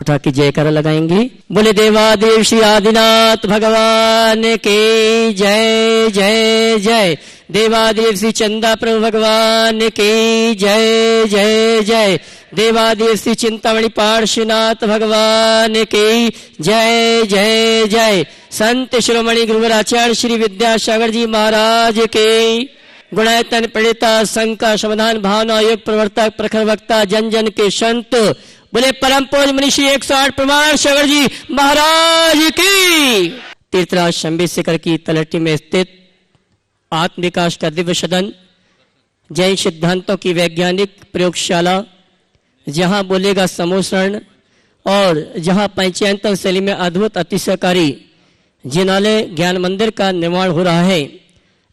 उठा के जयकारा लगाएंगे। बोले देवादेव श्री आदिनाथ भगवान के जय जय जय। देवादेव श्री चंदा प्रभु भगवान के जय जय जय। देवादेव श्री चिंतामणि पार्श्वनाथ भगवान के जय जय जय। संत शिरोमणि गुरुवराचार्य श्री विद्यासागर जी महाराज के। गुणायतन प्रणेता संघ का समाधान भावना योग प्रवर्तक प्रखर वक्ता जन जन के संत बोले परम पूज्य मनीषी 108 प्रमाण सागर जी महाराज की। तीर्थराज शंभी शिखर की तलहटी में स्थित आत्म विकास का दिव्य सदन, जैन सिद्धांतों की वैज्ञानिक प्रयोगशाला, जहां बोलेगा समोसरण और जहां पंचायतन शैली में अद्भुत अतिशयकारी जिनालय ज्ञान मंदिर का निर्माण हो रहा है।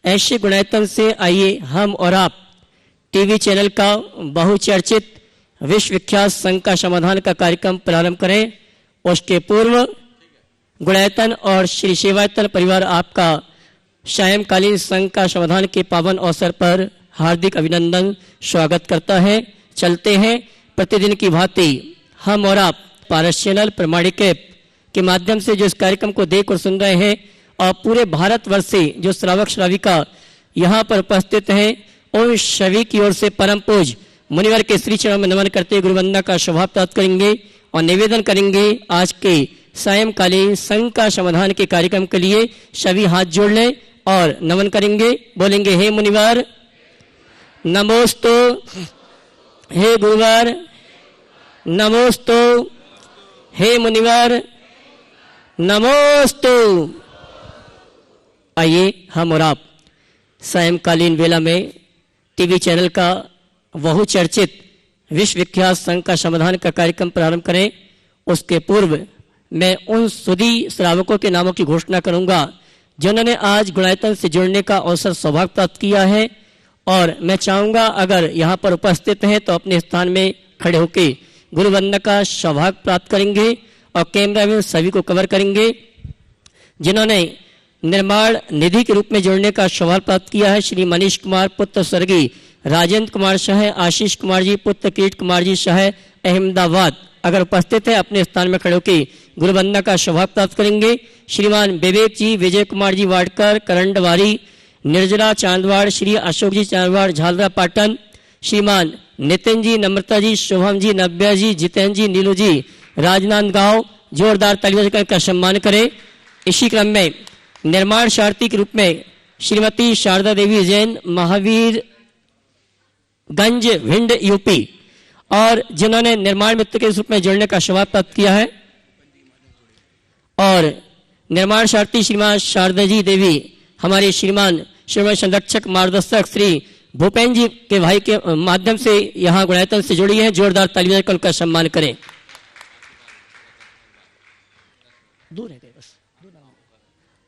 ऐसे गुणायतन से आइए हम और आप टीवी चैनल का बहुचर्चित विश्व विख्यात संघ का समाधान का कार्यक्रम प्रारंभ करें। उसके पूर्व गुणायतन और श्री सेवायतन परिवार आपका सायंकालीन संघ का समाधान के पावन अवसर पर हार्दिक अभिनंदन स्वागत करता है। चलते हैं प्रतिदिन की भांति हम और आप पारस चैनल प्रमाणिक के माध्यम से जो इस कार्यक्रम को देख और सुन रहे हैं और पूरे भारतवर्ष से जो श्रावक श्राविका यहाँ पर उपस्थित हैं, उन सभी की ओर से परम पूज्य मुनिवर के श्री चरणों में नमन करते गुरुवंदना का स्वभाव प्राप्त करेंगे और निवेदन करेंगे आज के सायंकालीन संघ का समाधान के कार्यक्रम के लिए सभी हाथ जोड़ लें और नमन करेंगे। बोलेंगे हे मुनिवर नमोस्तु, हे गुरुवर नमोस्तु, हे मुनिवर नमोस्तु। आइए हम और आप सायंकालीन वेला में टीवी चैनल का बहुचर्चित विश्व विख्यात संघ का समाधान का कार्यक्रम प्रारंभ करें। उसके पूर्व मैं उन सुधी श्रावकों के नामों की घोषणा करूंगा जिन्होंने आज गुणायतन से जुड़ने का अवसर सौभाग्य प्राप्त किया है। और मैं चाहूंगा अगर यहाँ पर उपस्थित हैं तो अपने स्थान में खड़े होकर गुरुवंदना का सौभाग्य प्राप्त करेंगे और कैमरा में सभी को कवर करेंगे। जिन्होंने निर्माण निधि के रूप में जोड़ने का सौभाग्य प्राप्त किया है श्री मनीष कुमार पुत्र स्वर्गीय राजेंद्र कुमार शाह, आशीष कुमार जी पुत्र किरीट कुमार जी शाह अहमदाबाद, अगर उपस्थित है अपने स्थान में खड़े होकर गुरुवंदना का सौभाग्य प्राप्त करेंगे। श्रीमान विवेक जी, विजय कुमार जी वाडकर करंडवारी, निर्जला चांदवाड़, श्री अशोक जी चांदवाड़ झालरा पाटन, श्रीमान नितिन जी, नम्रता जी, शुभम जी, नव्या जी, जितेंद्र जी, नीलू जी राजनांदगांव, जोरदार तालियों का सम्मान करें। इसी क्रम में निर्माण सारथी के रूप में श्रीमती शारदा देवी जैन, महावीर गंज भिंड यूपी, और जिन्होंने निर्माण मित्र के रूप में जुड़ने का सौभाग्य प्राप्त किया है। और निर्माण सारथी श्रीमान शारदा जी देवी हमारे श्रीमान श्रीमान संरक्षक मार्गदर्शक श्री भूपेन्द्र जी के भाई के माध्यम से यहाँ गुणायतन से जुड़ी है। जोरदार तालियों का उनका सम्मान करें। दूर है बस।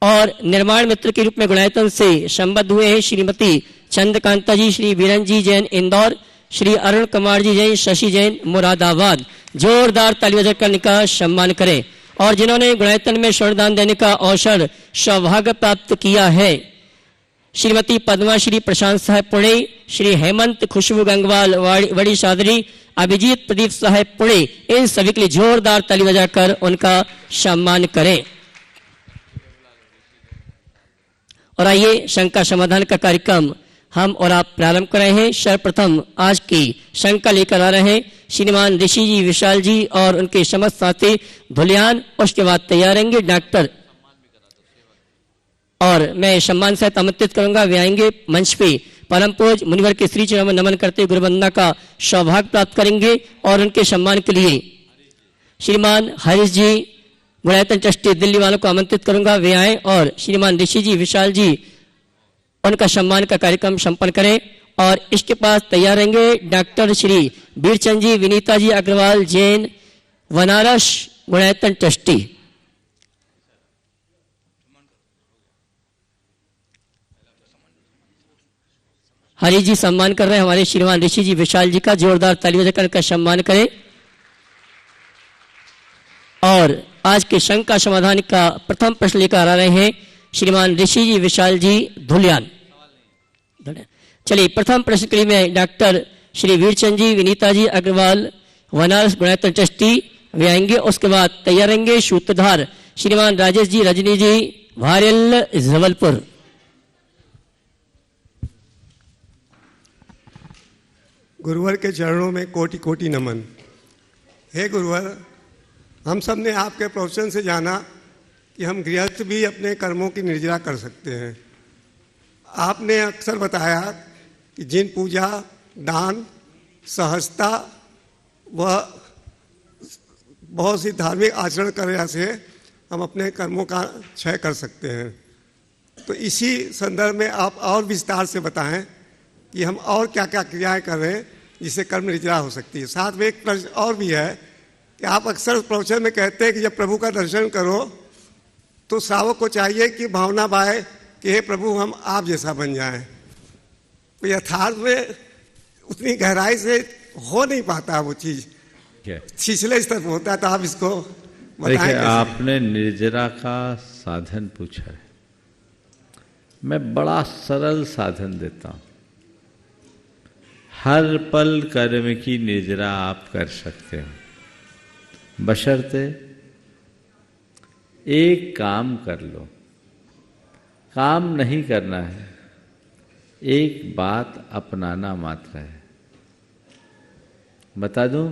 और निर्माण मित्र के रूप में गुणायतन से संबद्ध हुए हैं श्रीमती चंद्रकांता जी, श्री बीरन जी जैन इंदौर, श्री अरुण कुमार जी जैन, शशि जैन मुरादाबाद। जोरदार तालियां बजाकर इनका सम्मान करें। और जिन्होंने गुणायतन में श्रमदान देने का अवसर सौभाग्य प्राप्त किया है श्रीमती पद्मा, श्री प्रशांत साहब पुणे, श्री हेमंत खुशबू गंगवाल बड़ी सादरी, अभिजीत प्रदीप साहब पुणे, इन सभी के लिए जोरदार ताली बजाकर उनका सम्मान करें। और आइए संघ का समाधान का कार्यक्रम हम और आप प्रारंभ कर रहे हैं। सर्वप्रथम आज की संघ का लेकर आ रहे हैं श्रीमान ऋषि जी विशाल जी और उनके समस्त साथी धुलियान। उसके बाद तैयार रहेंगे डॉक्टर, और मैं सम्मान से आमंत्रित करूंगा वे आएंगे मंच पे। परम पूज्य मुनिवर के श्री चरणों में नमन करते गुरुवंदना का सौभाग्य प्राप्त करेंगे। और उनके सम्मान के लिए श्रीमान हरीश जी गुणायतन ट्रस्टी दिल्ली वालों को आमंत्रित करूंगा वे आए और श्रीमान ऋषि जी विशाल जी उनका सम्मान का कार्यक्रम संपन्न करें। और इसके पास तैयार रहेंगे डॉक्टर श्री बीरचंद जी, विनीता जी अग्रवाल जैन, बनारस गुणायतन ट्रस्टी। हरी जी सम्मान कर रहे हैं हमारे श्रीमान ऋषि जी विशाल जी का। जोरदार तालियों बजाकर का सम्मान करें। और आज के संघ का समाधान का प्रथम प्रश्न लेकर आ रहे हैं श्रीमान ऋषि जी विशाल जी धुलियान। चलिए प्रथम प्रश्न के लिए मैं डॉक्टर श्री वीरचंद जी, विनीता जी अग्रवाल, बनारस गुणायतन ट्रस्टी वे आएंगे। उसके बाद तैयार रहेंगे सूत्रधार श्रीमान राजेश जी रजनी जी वारियल जबलपुर। गुरुवर के चरणों में कोटि कोटि नमन। हे गुरुवर, हम सब ने आपके प्रवचन से जाना कि हम गृहस्थ भी अपने कर्मों की निर्जरा कर सकते हैं। आपने अक्सर बताया कि जिन पूजा, दान, सहजता व बहुत सी धार्मिक आचरण करने से हम अपने कर्मों का क्षय कर सकते हैं। तो इसी संदर्भ में आप और विस्तार से बताएं कि हम और क्या क्या क्रियाएं कर रहे हैं जिससे कर्म निर्जरा हो सकती है। साथ में एक प्रश्न और भी है कि आप अक्सर प्रवचन में कहते हैं कि जब प्रभु का दर्शन करो तो श्रावक को चाहिए कि भावना बाए कि हे प्रभु हम आप जैसा बन जाएं। तो यथार्थ में उतनी गहराई से हो नहीं पाता वो चीज़, छिछले स्तर पर होता है। तो आप इसको देखिए, आपने निर्जरा का साधन पूछा है, मैं बड़ा सरल साधन देता हूं। हर पल कर्म की निर्जरा आप कर सकते हो, बशर्ते एक काम कर लो। काम नहीं करना है, एक बात अपनाना मात्र है। बता दूं,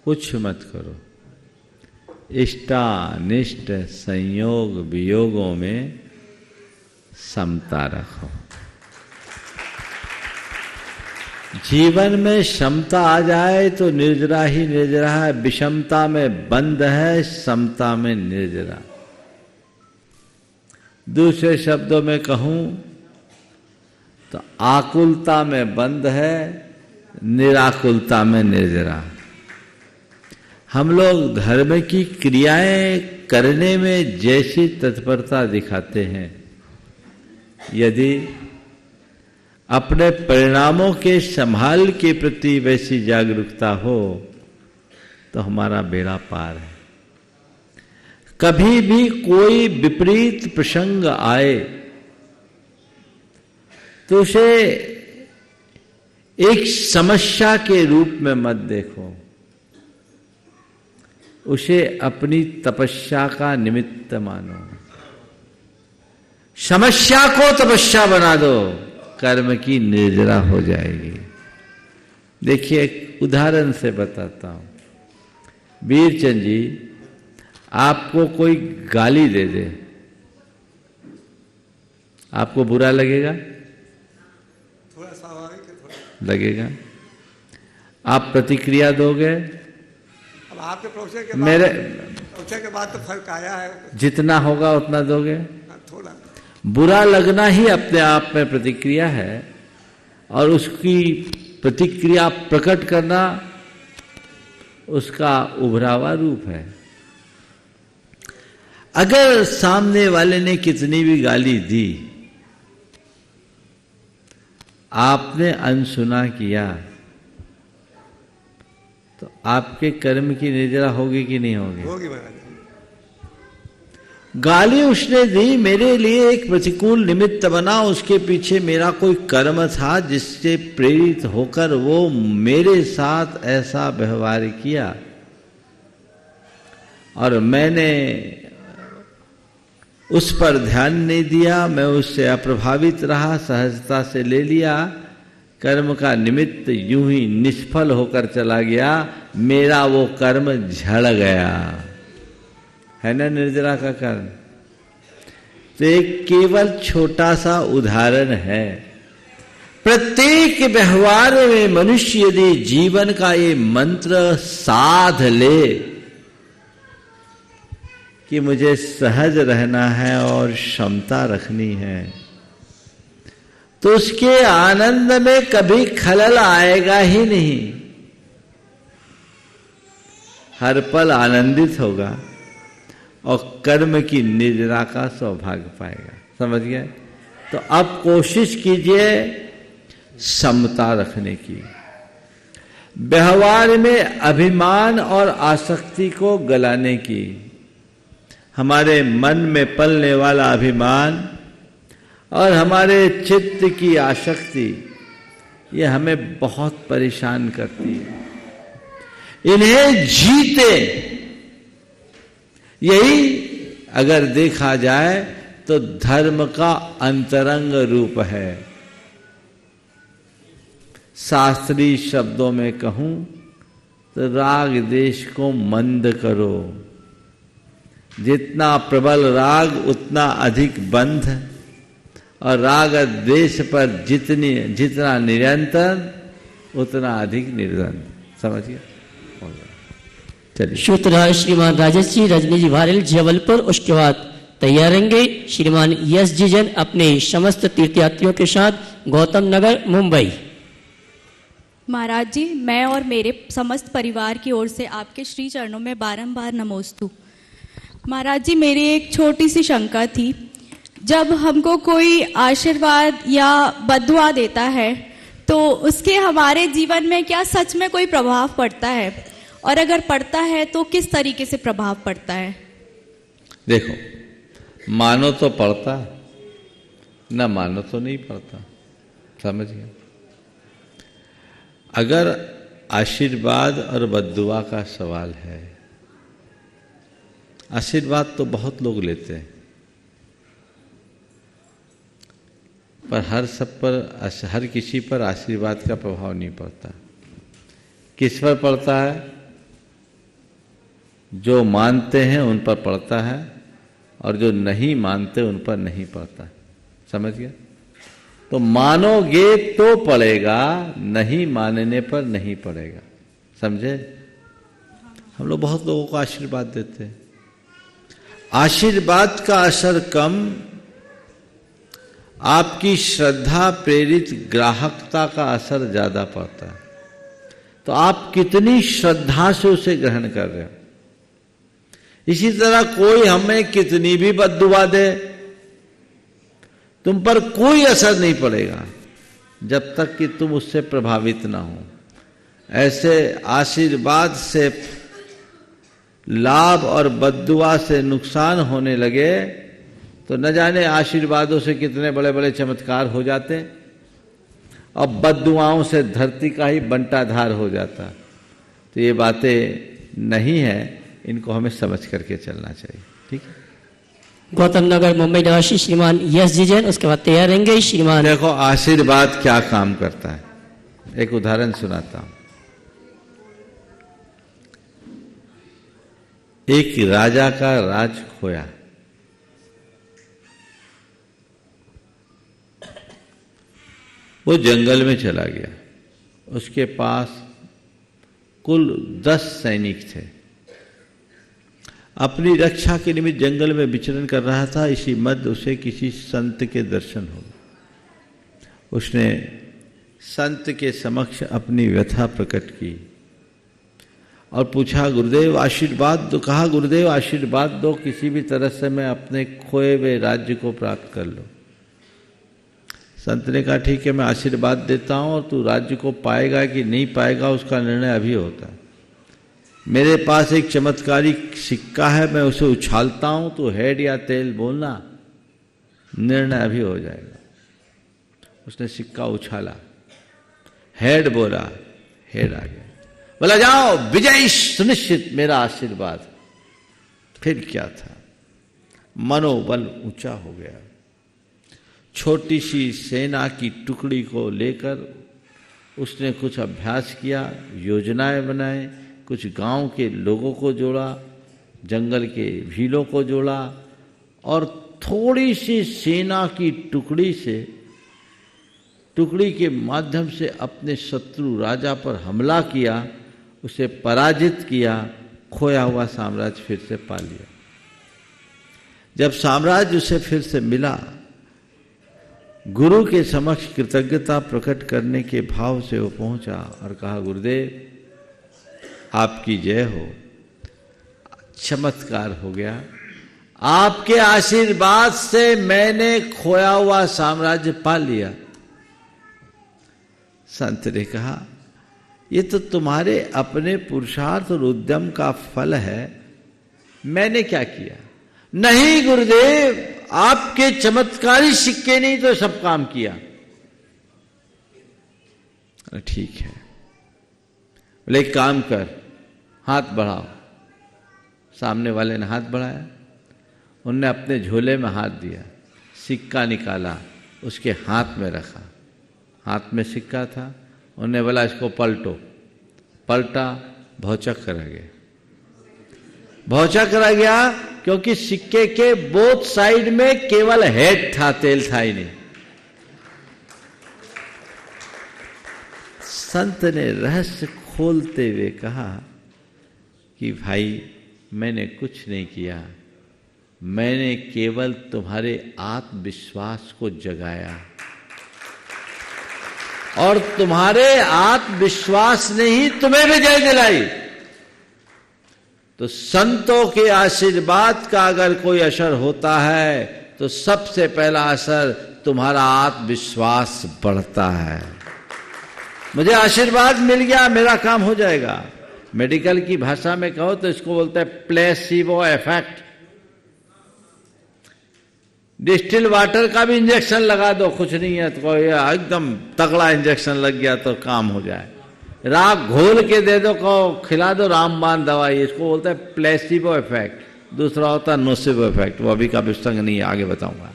कुछ मत करो। इष्टानिष्ट संयोग वियोगों में समता रखो। जीवन में क्षमता आ जाए तो निर्जरा ही निर्जरा है। विषमता में बंद है, समता में निर्जरा। दूसरे शब्दों में कहूं तो आकुलता में बंद है, निराकुलता में निर्जरा। हम लोग धर्म की क्रियाएं करने में जैसी तत्परता दिखाते हैं, यदि अपने परिणामों के संभाल के प्रति वैसी जागरूकता हो तो हमारा बेड़ा पार है। कभी भी कोई विपरीत प्रसंग आए तो उसे एक समस्या के रूप में मत देखो, उसे अपनी तपस्या का निमित्त मानो। समस्या को तपस्या बना दो, कर्म की निर्जरा हो जाएगी। देखिए, एक उदाहरण से बताता हूं। वीरचंद जी, आपको कोई गाली दे दे, आपको बुरा लगेगा? थोड़ा स्वाभाविक है, थोड़ा लगेगा। आप प्रतिक्रिया दोगे? अब आपके प्रवचन के बाद तो फर्क आया है। जितना होगा उतना दोगे। थोड़ा बुरा लगना ही अपने आप में प्रतिक्रिया है, और उसकी प्रतिक्रिया प्रकट करना उसका उभरावा रूप है। अगर सामने वाले ने कितनी भी गाली दी, आपने अनसुना किया, तो आपके कर्म की निर्जरा होगी कि नहीं होगी? होगी महाराज। गाली उसने दी, मेरे लिए एक प्रतिकूल निमित्त बना, उसके पीछे मेरा कोई कर्म था जिससे प्रेरित होकर वो मेरे साथ ऐसा व्यवहार किया, और मैंने उस पर ध्यान नहीं दिया, मैं उससे अप्रभावित रहा, सहजता से ले लिया। कर्म का निमित्त यूं ही निष्फल होकर चला गया, मेरा वो कर्म झड़ गया। है ना निर्जरा का कर्म? तो एक केवल छोटा सा उदाहरण है। प्रत्येक व्यवहार में मनुष्य यदि जीवन का ये मंत्र साध ले कि मुझे सहज रहना है और क्षमता रखनी है, तो उसके आनंद में कभी खलल आएगा ही नहीं। हर पल आनंदित होगा और कर्म की निर्जरा का सौभाग्य पाएगा। समझ गए? तो अब कोशिश कीजिए समता रखने की। व्यवहार में अभिमान और आसक्ति को गलाने की। हमारे मन में पलने वाला अभिमान और हमारे चित्त की आसक्ति, ये हमें बहुत परेशान करती है। इन्हें जीते। यही अगर देखा जाए तो धर्म का अंतरंग रूप है। शास्त्रीय शब्दों में कहूं तो राग देश को मंद करो। जितना प्रबल राग उतना अधिक बंध, और राग देश पर जितना निरंतर उतना अधिक निर्द्वंद। समझिए? चलिए। सूत्रधार श्रीमान राजेश जी, रजनी जी भारल, जबलपुर। उसके बाद तैयार रहेंगे श्रीमान यश जी जैन अपने समस्त तीर्थयात्रियों के साथ गौतम नगर, मुंबई। महाराज जी, मैं और मेरे समस्त परिवार की ओर से आपके श्री चरणों में बारंबार नमोस्तु। महाराज जी, मेरी एक छोटी सी शंका थी। जब हमको कोई आशीर्वाद या बद्दुआ देता है तो उसके हमारे जीवन में क्या सच में कोई प्रभाव पड़ता है, और अगर पड़ता है तो किस तरीके से प्रभाव पड़ता है? देखो, मानो तो पड़ता, न मानो तो नहीं पड़ता। समझिए? अगर आशीर्वाद और बद्दुआ का सवाल है, आशीर्वाद तो बहुत लोग लेते हैं, पर हर किसी पर आशीर्वाद का प्रभाव नहीं पड़ता। किस पर पड़ता है? जो मानते हैं उन पर पड़ता है, और जो नहीं मानते उन पर नहीं पड़ता। समझ गया? तो मानोगे तो पड़ेगा, नहीं मानने पर नहीं पड़ेगा। समझे? हम लोग बहुत लोगों को आशीर्वाद देते हैं। आशीर्वाद का असर कम, आपकी श्रद्धा प्रेरित ग्राहकता का असर ज्यादा पड़ता है। तो आप कितनी श्रद्धा से उसे ग्रहण कर रहे हो। इसी तरह कोई हमें कितनी भी बद्दुआ दे, तुम पर कोई असर नहीं पड़ेगा जब तक कि तुम उससे प्रभावित ना हो। ऐसे आशीर्वाद से लाभ और बद्दुआ से नुकसान होने लगे तो न जाने आशीर्वादों से कितने बड़े बड़े चमत्कार हो जाते, और बद्दुआओं से धरती का ही बंटाधार हो जाता। तो ये बातें नहीं है, इनको हमें समझ करके चलना चाहिए। ठीक है? गौतम नगर, मुंबई निवासी श्रीमान यश जी जैन। उसके बाद तैयार रहेंगे श्रीमान। देखो, आशीर्वाद क्या काम करता है, एक उदाहरण सुनाता हूं। एक राजा का राज खोया। वो जंगल में चला गया। उसके पास कुल 10 सैनिक थे। अपनी रक्षा के निमित्त जंगल में विचरण कर रहा था। इसी मध्य उसे किसी संत के दर्शन हो। उसने संत के समक्ष अपनी व्यथा प्रकट की और पूछा, गुरुदेव आशीर्वाद दो। कहा, गुरुदेव आशीर्वाद दो, किसी भी तरह से मैं अपने खोए हुए राज्य को प्राप्त कर लूं। संत ने कहा, ठीक है, मैं आशीर्वाद देता हूं, और तू राज्य को पाएगा कि नहीं पाएगा उसका निर्णय अभी होता है। मेरे पास एक चमत्कारी सिक्का है, मैं उसे उछालता हूं, तो हेड या टेल बोलना, निर्णय अभी हो जाएगा। उसने सिक्का उछाला, हेड बोला, हेड आ गया। बोला, जाओ, विजय सुनिश्चित, मेरा आशीर्वाद। फिर क्या था, मनोबल ऊंचा हो गया। छोटी सी सेना की टुकड़ी को लेकर उसने कुछ अभ्यास किया, योजनाएं बनाए, कुछ गांव के लोगों को जोड़ा, जंगल के भीलों को जोड़ा, और थोड़ी सी सेना की टुकड़ी के माध्यम से अपने शत्रु राजा पर हमला किया, उसे पराजित किया, खोया हुआ साम्राज्य फिर से पा लिया। जब साम्राज्य उसे फिर से मिला, गुरु के समक्ष कृतज्ञता प्रकट करने के भाव से वो पहुंचा और कहा, गुरुदेव आपकी जय हो, चमत्कार हो गया। आपके आशीर्वाद से मैंने खोया हुआ साम्राज्य पा लिया। संत ने कहा, ये तो तुम्हारे अपने पुरुषार्थ और उद्यम का फल है, मैंने क्या किया? नहीं गुरुदेव, आपके चमत्कारी सिक्के नहीं तो सब काम किया। ठीक है, बोले एक काम कर, हाथ बढ़ाओ। सामने वाले ने हाथ बढ़ाया, उनने अपने झोले में हाथ दिया, सिक्का निकाला, उसके हाथ में रखा, हाथ में सिक्का था। उन्होंने बोला इसको पलटो, पलटा, भौचक करा गया। भौचक करा गया क्योंकि सिक्के के बोथ साइड में केवल हेड था, तेल था ही नहीं। संत ने रहस्य खोलते हुए कहा कि भाई मैंने कुछ नहीं किया, मैंने केवल तुम्हारे आत्मविश्वास को जगाया, और तुम्हारे आत्मविश्वास ने ही तुम्हें विजय दिलाई। तो संतों के आशीर्वाद का अगर कोई असर होता है तो सबसे पहला असर तुम्हारा आत्मविश्वास बढ़ता है। मुझे आशीर्वाद मिल गया, मेरा काम हो जाएगा। मेडिकल की भाषा में कहो तो इसको बोलते हैं प्लेसिबो इफेक्ट। डिस्टिल वाटर का भी इंजेक्शन लगा दो, कुछ नहीं है तो एकदम तगड़ा इंजेक्शन लग गया तो काम हो जाए। राख घोल के दे दो, कहो खिला दो रामबाण दवाई, इसको बोलते हैं प्लेसिबो इफेक्ट। दूसरा होता है नोसिबो इफेक्ट, वो अभी का प्रसंग नहीं है, आगे बताऊंगा।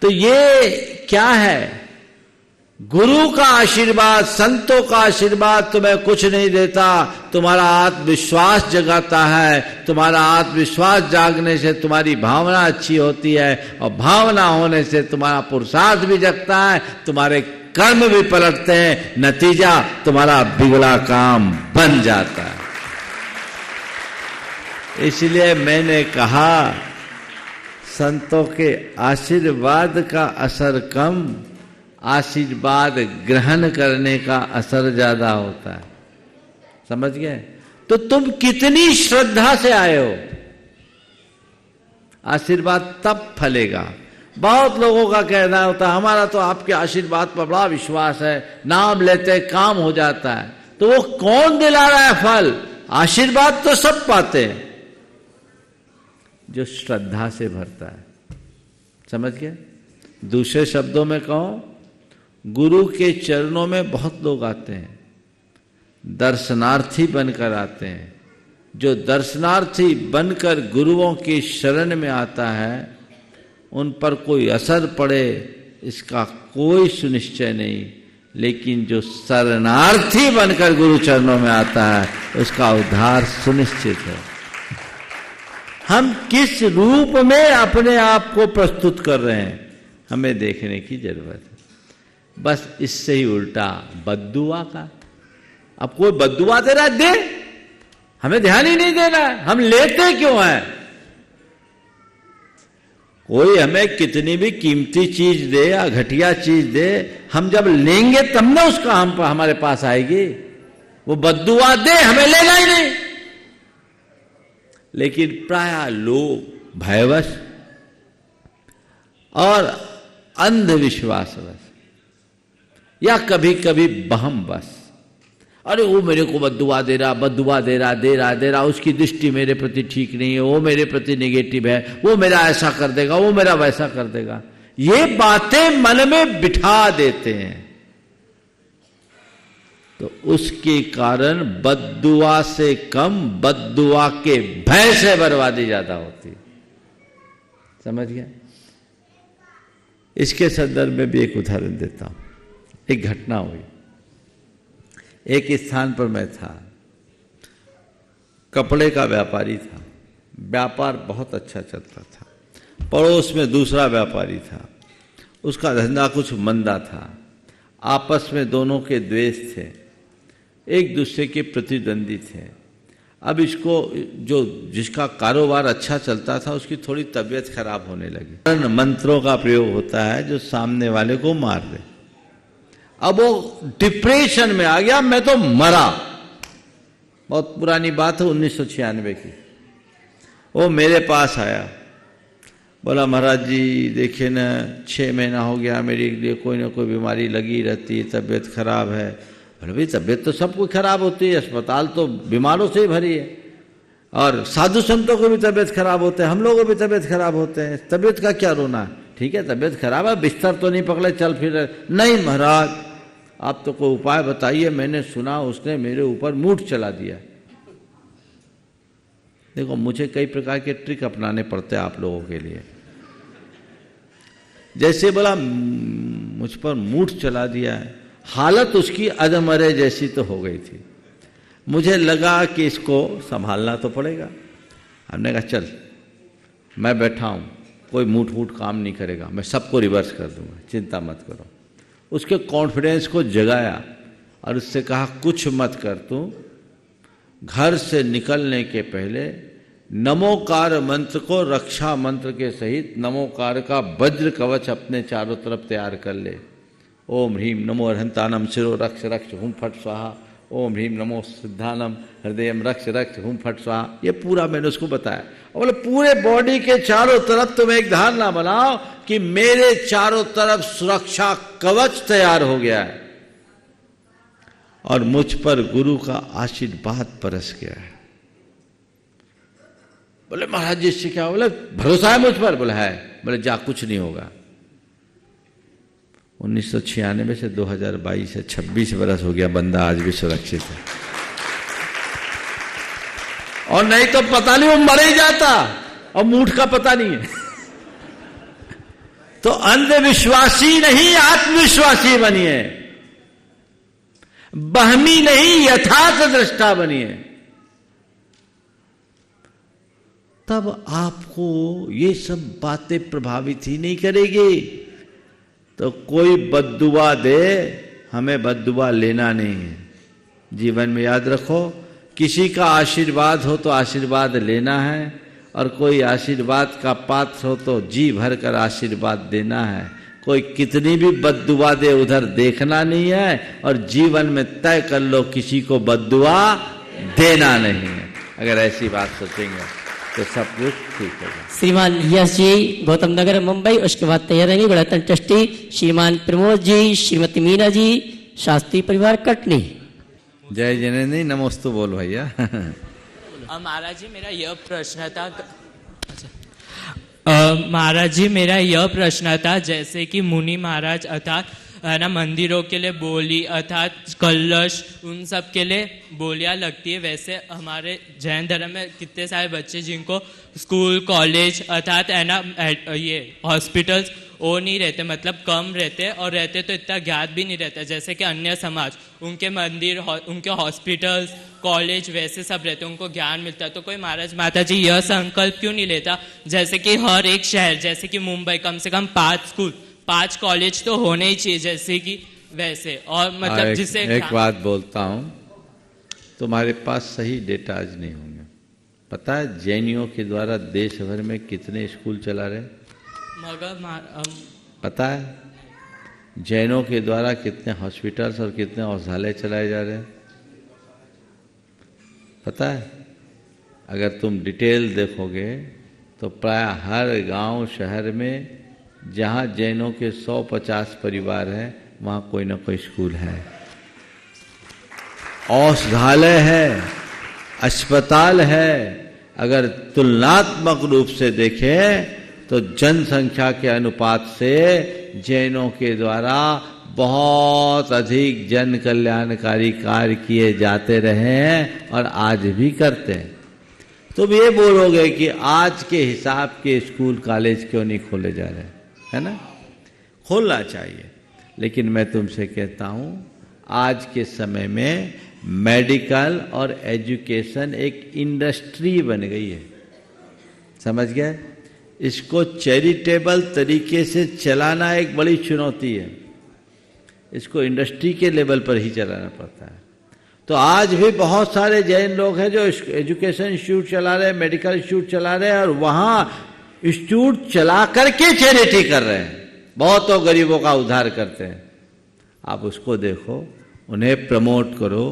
तो ये क्या है? गुरु का आशीर्वाद, संतों का आशीर्वाद तुम्हें कुछ नहीं देता, तुम्हारा आत्मविश्वास जगाता है। तुम्हारा आत्मविश्वास जागने से तुम्हारी भावना अच्छी होती है, और भावना होने से तुम्हारा पुरुषार्थ भी जगता है, तुम्हारे कर्म भी पलटते हैं, नतीजा तुम्हारा बिगड़ा काम बन जाता है। इसलिए मैंने कहा संतों के आशीर्वाद का असर कम, आशीर्वाद ग्रहण करने का असर ज्यादा होता है। समझ गए? तो तुम कितनी श्रद्धा से आए हो, आशीर्वाद तब फलेगा। बहुत लोगों का कहना होता है हमारा तो आपके आशीर्वाद पर बड़ा विश्वास है, नाम लेते काम हो जाता है। तो वो कौन दिला रहा है फल? आशीर्वाद तो सब पाते हैं, जो श्रद्धा से भरता है। समझ गए? दूसरे शब्दों में कहूं, गुरु के चरणों में बहुत लोग आते हैं, दर्शनार्थी बनकर आते हैं। जो दर्शनार्थी बनकर गुरुओं की शरण में आता है, उन पर कोई असर पड़े इसका कोई सुनिश्चय नहीं, लेकिन जो शरणार्थी बनकर गुरु चरणों में आता है उसका उद्धार सुनिश्चित है। हम किस रूप में अपने आप को प्रस्तुत कर रहे हैं हमें देखने की जरूरत है। बस इससे ही उल्टा बद्दुआ का, अब कोई बद्दुआ दे रहा है, दे, हमें ध्यान ही नहीं देना है, हम लेते क्यों हैं? कोई हमें कितनी भी कीमती चीज दे या घटिया चीज दे, हम जब लेंगे तब ना उसका हमारे पास आएगी। वो बद्दुआ दे, हमें लेना ही नहीं। लेकिन प्राय लोग भयवश और अंधविश्वासवश या कभी कभी बहमवश, अरे वो मेरे को बद्दुआ दे रहा, बद्दुआ दे रहा, उसकी दृष्टि मेरे प्रति ठीक नहीं है, वो मेरे प्रति नेगेटिव है, वो मेरा ऐसा कर देगा, वो मेरा वैसा कर देगा। ये बातें मन में बिठा देते हैं, तो उसके कारण बद्दुआ से कम बद्दुआ के भय से बर्बादी ज्यादा होती। समझ गया? इसके संदर्भ में भी एक उदाहरण देता हूं। एक घटना हुई, एक स्थान पर मैं था, कपड़े का व्यापारी था, व्यापार बहुत अच्छा चलता था। पड़ोस में दूसरा व्यापारी था, उसका धंधा कुछ मंदा था। आपस में दोनों के द्वेष थे, एक दूसरे के प्रतिद्वंदी थे। अब इसको जिसका कारोबार अच्छा चलता था उसकी थोड़ी तबीयत खराब होने लगी। मंत्रों का प्रयोग होता है जो सामने वाले को मार दे। अब वो डिप्रेशन में आ गया, मैं तो मरा। बहुत पुरानी बात है, 1996 की। वो मेरे पास आया, बोला महाराज जी देखिए ना, 6 महीना हो गया मेरे लिए कोई ना कोई बीमारी लगी रहती है, तबीयत खराब है। बोले भाई तबीयत तो सबको खराब होती है, अस्पताल तो बीमारों से ही भरी है, और साधु संतों को भी तबीयत खराब होते हैं, हम लोगों को भी तबीयत खराब होते हैं, तबीयत का क्या रोना है? ठीक है तबीयत खराब है, बिस्तर तो नहीं पकड़े, चल फिर। नहीं महाराज आप तो कोई उपाय बताइए, मैंने सुना उसने मेरे ऊपर मूठ चला दिया। देखो मुझे कई प्रकार के ट्रिक अपनाने पड़ते हैं आप लोगों के लिए। जैसे बोला मुझ पर मूठ चला दिया है, हालत उसकी अधमरे जैसी तो हो गई थी। मुझे लगा कि इसको संभालना तो पड़ेगा। हमने कहा चल मैं बैठा हूँ, कोई मूठ मूठ काम नहीं करेगा, मैं सबको रिवर्स कर दूंगा, चिंता मत करो। उसके कॉन्फिडेंस को जगाया और उससे कहा कुछ मत कर, तू घर से निकलने के पहले नमोकार मंत्र को रक्षा मंत्र के सहित नमोकार का वज्र कवच अपने चारों तरफ तैयार कर ले। ओम ह्रीम नमो अर्हंतानम शिरो रक्ष रक्ष हुम फट स्वाहा, ओम ह्रीम नमो सिद्धानम हृदयम रक्ष रक्ष हुम फट स्वाहा। ये पूरा मैंने उसको बताया। और बोले पूरे बॉडी के चारों तरफ तुम एक धारणा बनाओ कि मेरे चारों तरफ सुरक्षा कवच तैयार हो गया है और मुझ पर गुरु का आशीर्वाद बरस गया है। बोले महाराज जी इससे क्या? बोले भरोसा है मुझ पर? बोले है। बोले जा कुछ नहीं होगा। 1996 से 2022 से 26 बरस हो गया, बंदा आज भी सुरक्षित है। और नहीं तो पता नहीं वो मर ही जाता, और मूठ का पता नहीं है। तो अंधविश्वासी नहीं आत्मविश्वासी बनिए, बहमी नहीं यथार्थ दृष्टा बनिए, तब आपको ये सब बातें प्रभावित ही नहीं करेगी। तो कोई बद्दुआ दे, हमें बद्दुआ लेना नहीं है। जीवन में याद रखो, किसी का आशीर्वाद हो तो आशीर्वाद लेना है, और कोई आशीर्वाद का पात्र हो तो जी भर कर आशीर्वाद देना है। कोई कितनी भी बद्दुआ दे उधर देखना नहीं है, और जीवन में तय कर लो किसी को बद्दुआ देना नहीं है। अगर ऐसी बात सोचेंगे तो सब कुछ ठीक होगा। श्रीमान यश जी गौतम नगर मुंबई, उसके बाद तैयारी गुड़ातन ट्रस्टी श्रीमान प्रमोद जी, श्रीमती मीना जी, शास्त्री परिवार कटनी। जय जनेन्द्र, नमोस्तु बोल भैया। महाराज जी मेरा यह प्रश्न था, महाराज जी मेरा यह प्रश्न था, जैसे कि मुनि महाराज अर्थात ना मंदिरों के लिए बोली अर्थात कलश उन सब के लिए बोलियां लगती है, वैसे हमारे जैन धर्म में कितने सारे बच्चे जिनको स्कूल कॉलेज अर्थात है ना ये हॉस्पिटल्स वो नहीं रहते, मतलब कम रहते, और रहते तो इतना ज्ञात भी नहीं रहता जैसे कि अन्य समाज, उनके मंदिर उनके हॉस्पिटल्स कॉलेज वैसे सब रहते, उनको ज्ञान मिलता है। तो कोई महाराज माता जी यह संकल्प क्यों नहीं लेता जैसे कि हर एक शहर जैसे कि मुंबई कम से कम 5 स्कूल 5 कॉलेज तो होने ही चाहिए जैसे कि वैसे, और मतलब जिससे एक बात बोलता हूं, तुम्हारे पास सही डेटा आज नहीं होंगे। पता है जैनियों के द्वारा देश भर में कितने स्कूल चला रहे? मगर पता है जैनों के द्वारा कितने हॉस्पिटल्स और कितने औषधालय चलाए जा रहे हैं? पता है? अगर तुम डिटेल देखोगे तो प्राय हर गांव शहर में जहां जैनों के 150 परिवार हैं वहां कोई ना कोई स्कूल है, औषधालय है, अस्पताल है। अगर तुलनात्मक रूप से देखें तो जनसंख्या के अनुपात से जैनों के द्वारा बहुत अधिक जन कल्याणकारी कार्य किए जाते रहे हैं और आज भी करते हैं। तुम ये बोलोगे कि आज के हिसाब के स्कूल कॉलेज क्यों नहीं खोले जा रहे, है ना? खोलना चाहिए, लेकिन मैं तुमसे कहता हूं आज के समय में मेडिकल और एजुकेशन एक इंडस्ट्री बन गई है, समझ गए? इसको चैरिटेबल तरीके से चलाना एक बड़ी चुनौती है, इसको इंडस्ट्री के लेवल पर ही चलाना पड़ता है। तो आज भी बहुत सारे जैन लोग हैं जो एजुकेशन इंस्टीट्यूट चला रहे हैं, मेडिकल इंस्टीट्यूट चला रहे हैं, और वहां इंस्टीट्यूट चला करके चैरिटी कर रहे हैं, बहुतों गरीबों का उद्धार करते हैं। आप उसको देखो, उन्हें प्रमोट करो,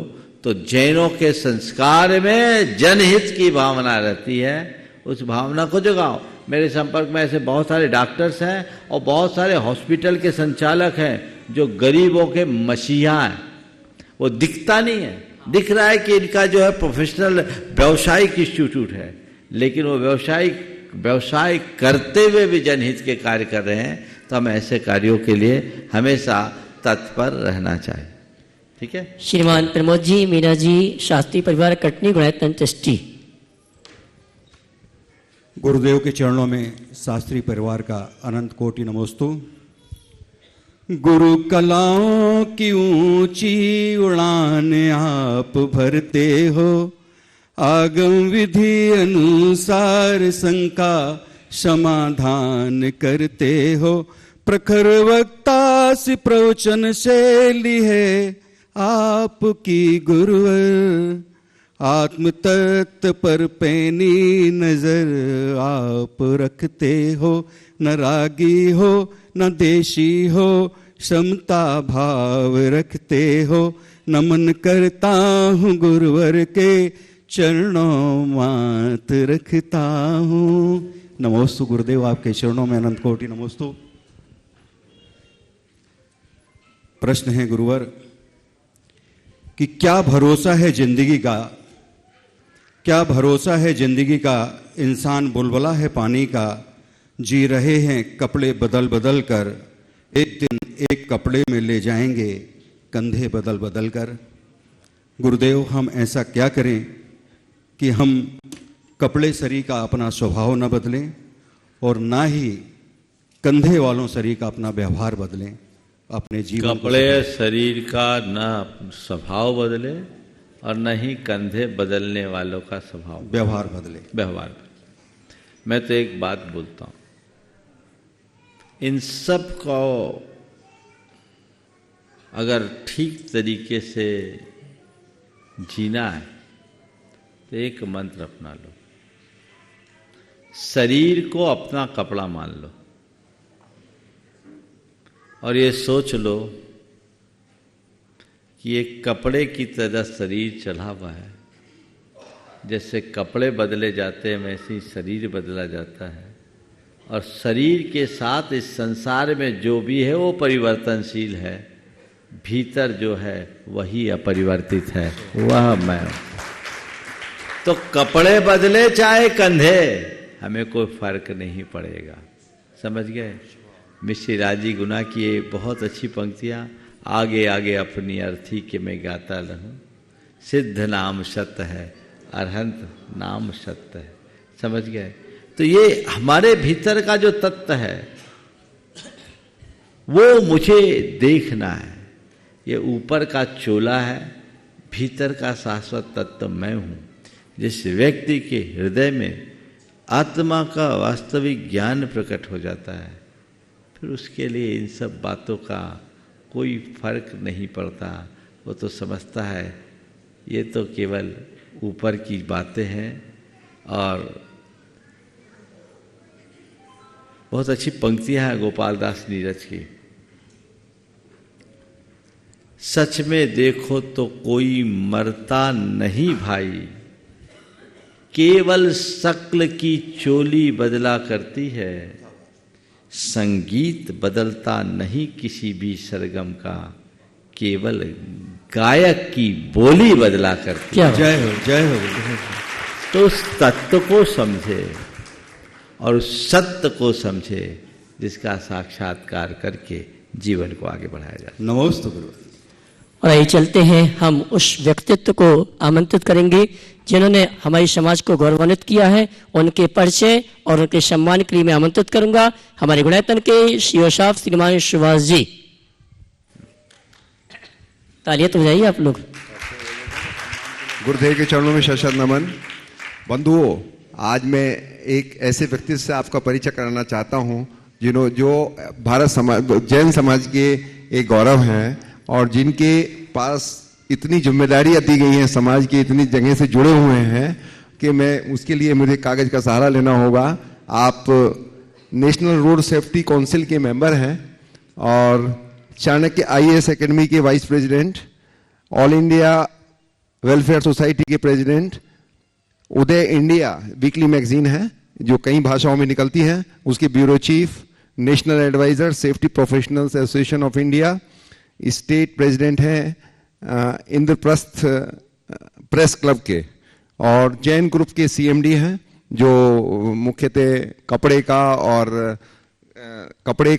तो जैनों के संस्कार में जनहित की भावना रहती है, उस भावना को जगाओ। मेरे संपर्क में ऐसे बहुत सारे डॉक्टर्स हैं और बहुत सारे हॉस्पिटल के संचालक हैं जो गरीबों के मसीहा हैं। वो दिखता नहीं है, दिख रहा है कि इनका जो है प्रोफेशनल व्यावसायिक इंस्टीट्यूट है, लेकिन वो व्यवसाय करते हुए भी जनहित के कार्य कर रहे हैं। तो हम ऐसे कार्यों के लिए हमेशा तत्पर रहना चाहिए। ठीक है? श्रीमान प्रमोद जी, मीना जी, शास्त्री परिवार कटनी गुणायतन ट्रस्टी। गुरुदेव के चरणों में शास्त्री परिवार का अनंत कोटि नमोस्तु। गुरु कलाओं की ऊंची उड़ान आप भरते हो, आगम विधि अनुसार शंका समाधान करते हो। प्रखर वक्ता सी प्रवचन शैली है आपकी गुरुवर, आत्म तत्व पर पैनी नजर आप रखते हो। न रागी हो न देशी हो, समता भाव रखते हो। नमन करता हूँ गुरुवर के चरणों मात रखता हूँ। नमोस्तु गुरुदेव, आपके चरणों में अनंत कोटि नमोस्तु। प्रश्न है गुरुवर कि क्या भरोसा है जिंदगी का, क्या भरोसा है जिंदगी का। इंसान बुलबुला है पानी का, जी रहे हैं कपड़े बदल बदल कर। एक दिन एक कपड़े में ले जाएंगे कंधे बदल बदल कर। गुरुदेव, हम ऐसा क्या करें कि हम कपड़े सरी का अपना स्वभाव न बदलें और ना ही कंधे वालों सरी का अपना व्यवहार बदलें अपने जीवन। कपड़े शरीर का न स्वभाव बदले और न ही कंधे बदलने वालों का स्वभाव व्यवहार बदले। व्यवहार। मैं तो एक बात बोलता हूं, इन सब को अगर ठीक तरीके से जीना है तो एक मंत्र अपना लो, शरीर को अपना कपड़ा मान लो और ये सोच लो कि एक कपड़े की तरह शरीर चला हुआ है। जैसे कपड़े बदले जाते हैं वैसे ही शरीर बदला जाता है, और शरीर के साथ इस संसार में जो भी है वो परिवर्तनशील है, भीतर जो है वही अपरिवर्तित है, वह मैं हूं। तो कपड़े बदले चाहे कंधे, हमें कोई फर्क नहीं पड़ेगा। समझ गए? मिश्री राजी गुना की ये बहुत अच्छी पंक्तियां। आगे आगे अपनी अर्थी के मैं गाता रहूं, सिद्ध नाम सत्य है, अरहंत नाम सत्य है। समझ गए? तो ये हमारे भीतर का जो तत्व है वो मुझे देखना है। ये ऊपर का चोला है, भीतर का शाश्वत तत्व मैं हूं। जिस व्यक्ति के हृदय में आत्मा का वास्तविक ज्ञान प्रकट हो जाता है, फिर उसके लिए इन सब बातों का कोई फर्क नहीं पड़ता। वो तो समझता है ये तो केवल ऊपर की बातें हैं। और बहुत अच्छी पंक्तियां हैं गोपाल दास नीरज की। सच में देखो तो कोई मरता नहीं भाई, केवल शक्ल की चोली बदला करती है। संगीत बदलता नहीं किसी भी सरगम का, केवल गायक की बोली बदला करती है। जय हो, जय हो। तो उस तत्व को समझे और उस सत्य को समझे जिसका साक्षात्कार करके जीवन को आगे बढ़ाया जाए। नमोस्तु गुरु। और आइए चलते हैं, हम उस व्यक्तित्व को आमंत्रित करेंगे जिन्होंने हमारी समाज को गौरवान्वित किया है। उनके परिचय और उनके सम्मान के लिए मैं आमंत्रित करूंगा हमारे गुणायतन के शिवशाफ श्रीमान सुभाष जी। तालियां तो बजाइए आप लोग। गुरुदेव के चरणों में शत नमन। बंधुओं, आज मैं एक ऐसे व्यक्ति से आपका परिचय कराना चाहता हूं जो भारत समाज, जैन समाज के एक गौरव हैं और जिनके पास इतनी जिम्मेदारियां दी गई हैं, समाज की इतनी जगह से जुड़े हुए हैं कि मैं उसके लिए मुझे कागज का सहारा लेना होगा। आप नेशनल रोड सेफ्टी काउंसिल के मेंबर हैं और चाणक्य IAS एकेडमी के vice president, all India welfare society के president, Uday India weekly magazine है जो कई भाषाओं में निकलती है, उसके bureau chief, national adviser safety professionals association of India, state president हैं इंद्रप्रस्थ प्रेस क्लब के, और जैन ग्रुप के CMD हैं जो मुख्यतः कपड़े का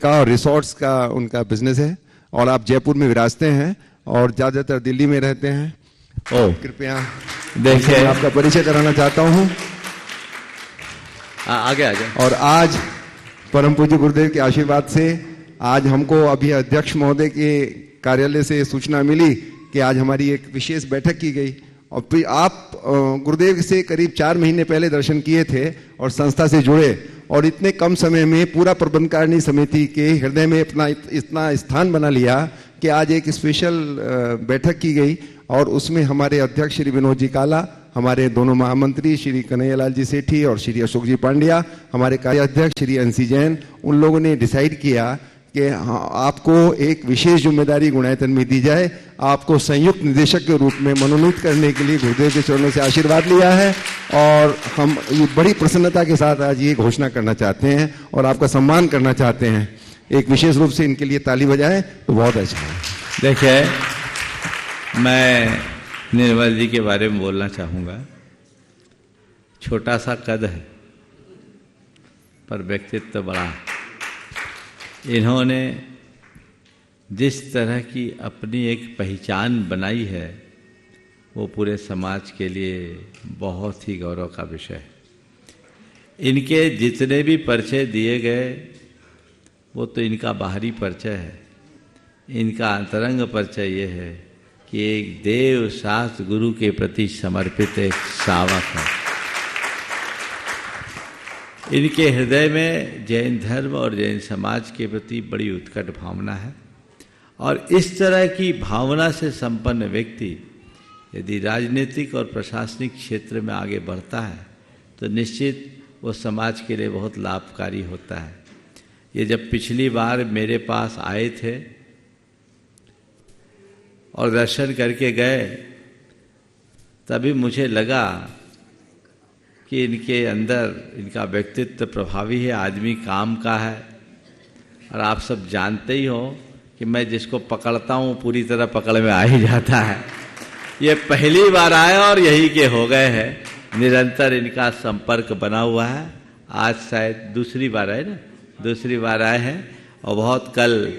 और रिसोर्ट्स का उनका बिजनेस है। और आप जयपुर में विराजते हैं और ज़्यादातर दिल्ली में रहते हैं। कृपया देखिए, आपका परिचय कराना चाहता हूं। आगे आ जाए। और आज परम पूज्य गुरुदेव के आशीर्वाद से आज हमको अभी अध्यक्ष महोदय के कार्यालय से सूचना मिली कि आज हमारी एक विशेष बैठक की गई और फिर आप गुरुदेव से करीब 4 महीने पहले दर्शन किए थे और संस्था से जुड़े और इतने कम समय में पूरा प्रबंधकारिणी समिति के हृदय में अपना इतना स्थान बना लिया कि आज एक स्पेशल बैठक की गई और उसमें हमारे अध्यक्ष श्री विनोद जी काला, हमारे दोनों महामंत्री श्री कन्हैयालाल जी सेठी और श्री अशोक जी पांड्या, हमारे कार्याध्यक्ष श्री अंशी जैन, उन लोगों ने डिसाइड किया कि आपको एक विशेष जिम्मेदारी गुणायतन में दी जाए। आपको संयुक्त निदेशक के रूप में मनोनीत करने के लिए गुरुदेव के चरणों से आशीर्वाद लिया है और हम ये बड़ी प्रसन्नता के साथ आज ये घोषणा करना चाहते हैं और आपका सम्मान करना चाहते हैं। एक विशेष रूप से इनके लिए ताली बजाएं तो बहुत अच्छा है। देखिए, मैं निर्मल जी के बारे में बोलना चाहूँगा। छोटा सा कद है पर व्यक्तित्व बड़ा है। इन्होंने जिस तरह की अपनी एक पहचान बनाई है वो पूरे समाज के लिए बहुत ही गौरव का विषय है। इनके जितने भी परिचय दिए गए वो तो इनका बाहरी परिचय है। इनका अंतरंग परिचय ये है कि एक देव शास्त्र गुरु के प्रति समर्पित एक सावक है। इनके हृदय में जैन धर्म और जैन समाज के प्रति बड़ी उत्कट भावना है और इस तरह की भावना से संपन्न व्यक्ति यदि राजनीतिक और प्रशासनिक क्षेत्र में आगे बढ़ता है तो निश्चित वो समाज के लिए बहुत लाभकारी होता है। ये जब पिछली बार मेरे पास आए थे और दर्शन करके गए तभी मुझे लगा कि इनके अंदर इनका व्यक्तित्व प्रभावी है, आदमी काम का है। और आप सब जानते ही हो कि मैं जिसको पकड़ता हूँ पूरी तरह पकड़ में आ ही जाता है। ये पहली बार आए और यही के हो गए हैं। निरंतर इनका संपर्क बना हुआ है। आज शायद दूसरी बार आए ना, दूसरी बार आए हैं और बहुत कल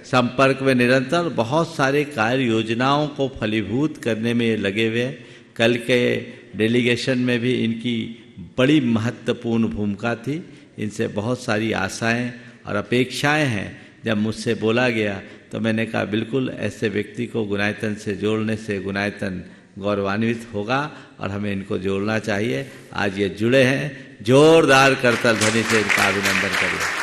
संपर्क में निरंतर बहुत सारे कार्य योजनाओं को फलीभूत करने में लगे हुए। कल के डेलीगेशन में भी इनकी बड़ी महत्वपूर्ण भूमिका थी। इनसे बहुत सारी आशाएं और अपेक्षाएं हैं। जब मुझसे बोला गया तो मैंने कहा बिल्कुल ऐसे व्यक्ति को गुणायतन से जोड़ने से गुणायतन गौरवान्वित होगा और हमें इनको जोड़ना चाहिए। आज ये जुड़े हैं, जोरदार करतल ध्वनि से इनका अभिनंदन करिए।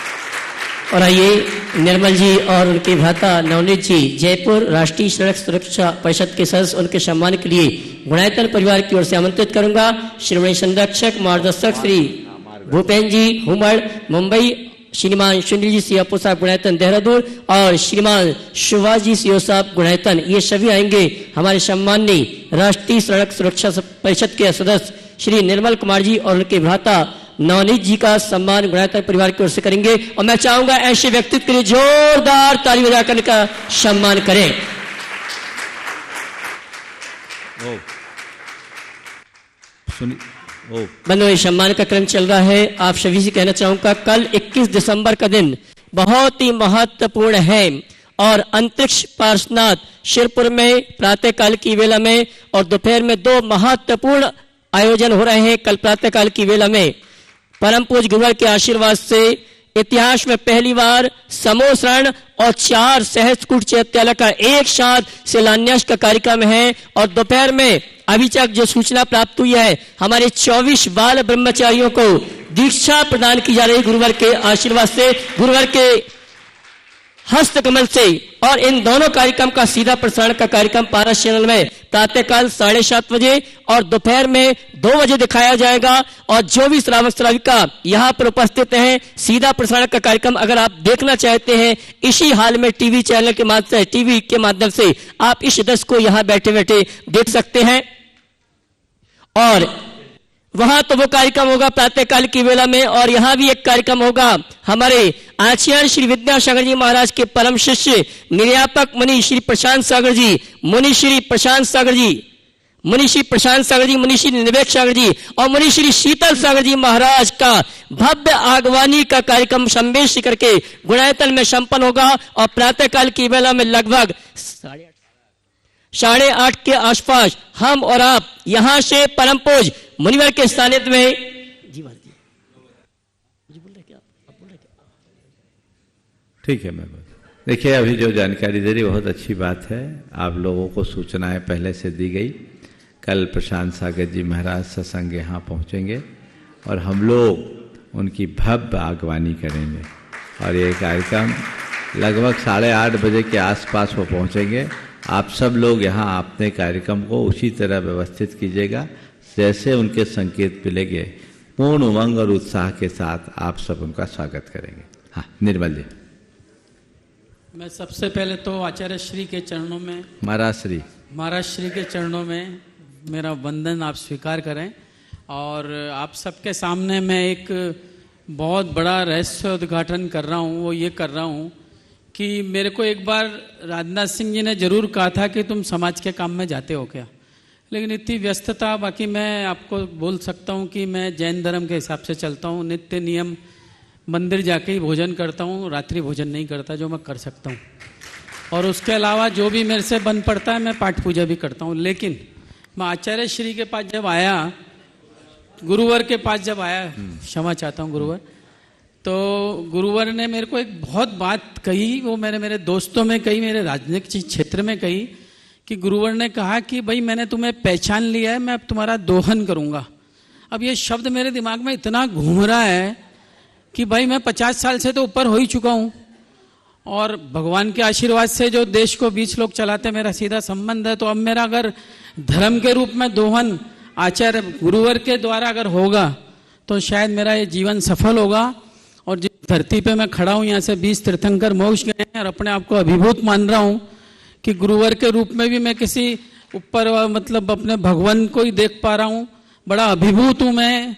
और आइए निर्मल जी और उनके भ्राता नवनीत जी जयपुर राष्ट्रीय सड़क सुरक्षा परिषद के सदस्य, उनके सम्मान के लिए गुणायतन परिवार की ओर से आमंत्रित करूंगा। श्रीमणी संरक्षक मार्गदर्शक श्री भूपेन जी हुमड़ मुंबई, श्रीमान सुनील जी सीओ साहब गुणायतन देहरादून और श्रीमान सुभाष जी सीओ साहब गुणायतन, ये सभी आएंगे। हमारे सम्माननीय राष्ट्रीय सड़क सुरक्षा परिषद के सदस्य श्री निर्मल कुमार जी और उनके भ्राता नवनीत जी का सम्मान गुणायतन परिवार की ओर से करेंगे। और मैं चाहूंगा ऐसे व्यक्तित्व के लिए जोरदार ताली बजाकर इनका सम्मान करें। बंधुओं, सम्मान का क्रम चल रहा है। आप सभी से कहना चाहूंगा कल 21 दिसंबर का दिन बहुत ही महत्वपूर्ण है और अंतरिक्ष पार्श्वनाथ शिरपुर में प्रातःकाल की वेला में और दोपहर में 2 महत्वपूर्ण आयोजन हो रहे हैं। कल प्रातःकाल की वेला में परम पूज्य गुरुवर के आशीर्वाद से इतिहास में पहली बार समूह शरण और 4 सहस्त्रकूट चैत्यालय का एक साथ शिलान्यास का कार्यक्रम है। और दोपहर में अभी तक जो सूचना प्राप्त हुई है, हमारे 24 बाल ब्रह्मचारियों को दीक्षा प्रदान की जा रही गुरुवर के आशीर्वाद से, गुरुवर के हस्त कमल से। और इन दोनों कार्यक्रम का सीधा प्रसारण का कार्यक्रम पारस चैनल में प्रातःकाल 7:30 बजे और दोपहर में 2 बजे दिखाया जाएगा। और जो भी श्रावक श्राविका यहाँ पर उपस्थित हैं, सीधा प्रसारण का कार्यक्रम अगर आप देखना चाहते हैं इसी हाल में टीवी चैनल के माध्यम से, टीवी के माध्यम से आप इस दृश्य को यहाँ बैठे बैठे देख सकते हैं। और वहां तो वो कार्यक्रम होगा प्रातःकाल की वेला में और यहाँ भी एक कार्यक्रम होगा। हमारे आचार्य श्री विद्यासागर जी महाराज के परम शिष्य निर्यापक मुनि श्री प्रशांत सागर जी, मुनि श्री प्रशांत सागर जी, मुनि श्री प्रशांत सागर जी, मुनि श्री निवेक सागर जी और मुनि श्री शीतल सागर जी महाराज का भव्य आगवानी का कार्यक्रम संवेश करके गुणायतन में संपन्न होगा। और प्रातःकाल की वेला में लगभग 8:30 के आसपास हम और आप यहां से परम पूज्य मुनिवर के सानिध्य में ठीक है। मैं देखिए, अभी जो जानकारी दे रही बहुत अच्छी बात है। आप लोगों को सूचनाएं पहले से दी गई। कल प्रशांत सागर जी महाराज सत्संग यहाँ पहुँचेंगे और हम लोग उनकी भव्य आगवानी करेंगे और ये कार्यक्रम लगभग 8:30 बजे के आसपास वो पहुँचेंगे। आप सब लोग यहाँ अपने कार्यक्रम को उसी तरह व्यवस्थित कीजिएगा जैसे उनके संकेत मिलेंगे। पूर्ण उमंग और उत्साह के साथ आप सब उनका स्वागत करेंगे। हाँ, निर्मल जी। मैं सबसे पहले तो आचार्य श्री के चरणों में, महाराज श्री के चरणों में मेरा वंदन आप स्वीकार करें। और आप सबके सामने मैं एक बहुत बड़ा रहस्य उद्घाटन कर रहा हूँ। वो ये कर रहा हूँ कि मेरे को एक बार राजनाथ सिंह जी ने ज़रूर कहा था कि तुम समाज के काम में जाते हो क्या, लेकिन इतनी व्यस्तता। बाकी मैं आपको बोल सकता हूँ कि मैं जैन धर्म के हिसाब से चलता हूँ, नित्य नियम मंदिर जाके ही भोजन करता हूँ, रात्रि भोजन नहीं करता, जो मैं कर सकता हूँ। और उसके अलावा जो भी मेरे से बन पड़ता है मैं पाठ पूजा भी करता हूँ। लेकिन मैं आचार्य श्री के पास जब आया, गुरुवर के पास जब आया, क्षमा चाहता हूँ गुरुवर, तो गुरुवर ने मेरे को एक बहुत बात कही। वो मेरे दोस्तों में कही, मेरे राजनीतिक क्षेत्र में कही कि गुरुवर ने कहा कि भाई मैंने तुम्हें पहचान लिया है, मैं अब तुम्हारा दोहन करूँगा। अब ये शब्द मेरे दिमाग में इतना घूम रहा है कि भाई मैं 50 साल से तो ऊपर हो ही चुका हूँ और भगवान के आशीर्वाद से जो देश को 20 लोग चलाते मेरा सीधा संबंध है। तो अब मेरा अगर धर्म के रूप में दोहन आचार्य गुरुवर के द्वारा अगर होगा तो शायद मेरा ये जीवन सफल होगा। और जिस धरती पे मैं खड़ा हूँ, यहाँ से 20 तीर्थंकर मोक्ष गए हैं और अपने आप को अभिभूत मान रहा हूँ कि गुरुवर के रूप में भी मैं किसी ऊपर मतलब अपने भगवान को ही देख पा रहा हूँ। बड़ा अभिभूत हूँ मैं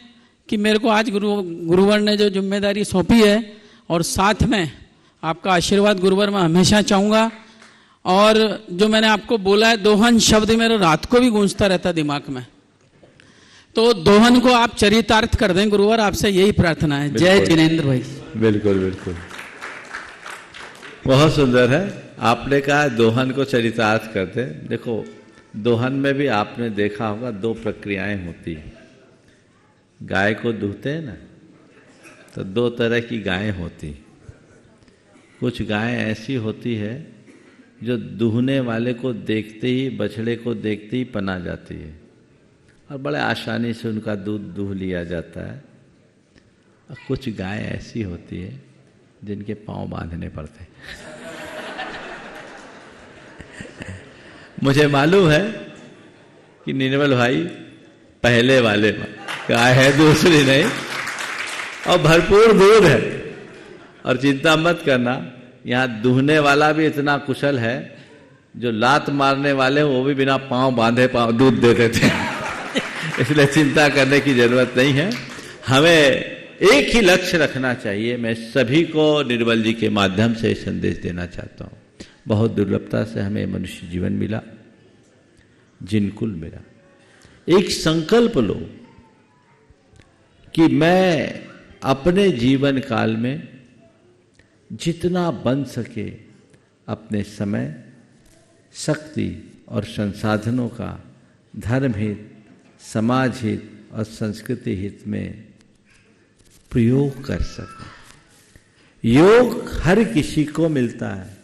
कि मेरे को आज गुरुवर ने जो जिम्मेदारी सौंपी है, और साथ में आपका आशीर्वाद गुरुवर मैं हमेशा चाहूँगा। और जो मैंने आपको बोला है दोहन शब्द मेरे रात को भी गूंजता रहता दिमाग में, तो दोहन को आप चरितार्थ कर दें गुरुवर, आपसे यही प्रार्थना है। जय जिनेंद्र भाई। बिल्कुल बिल्कुल, बहुत सुंदर है। आपने कहा दोहन को चरितार्थ करते। देखो, दोहन में भी आपने देखा होगा 2 प्रक्रियाएं होती हैं। गाय को दूहते हैं ना, तो 2 तरह की गायें होती। कुछ गायें ऐसी होती है जो दूहने वाले को देखते ही, बछड़े को देखते ही पना जाती है और बड़े आसानी से उनका दूध दूह लिया जाता है। और कुछ गायें ऐसी होती है जिनके पांव बांधने पड़ते हैं। मुझे मालूम है कि निर्मल भाई पहले वाले गाय है, दूसरी नहीं, और भरपूर दूध है। और चिंता मत करना, यहाँ दूहने वाला भी इतना कुशल है, जो लात मारने वाले वो भी बिना पांव बांधे दूध दे देते हैं। इसलिए चिंता करने की जरूरत नहीं है। हमें एक ही लक्ष्य रखना चाहिए। मैं सभी को निर्मल जी के माध्यम से संदेश देना चाहता हूँ। बहुत दुर्लभता से हमें मनुष्य जीवन मिला, जिनकुल मिला। एक संकल्प लो कि मैं अपने जीवन काल में जितना बन सके अपने समय, शक्ति और संसाधनों का धर्म हित, समाज हित और संस्कृति हित में प्रयोग कर सकूं। योग हर किसी को मिलता है,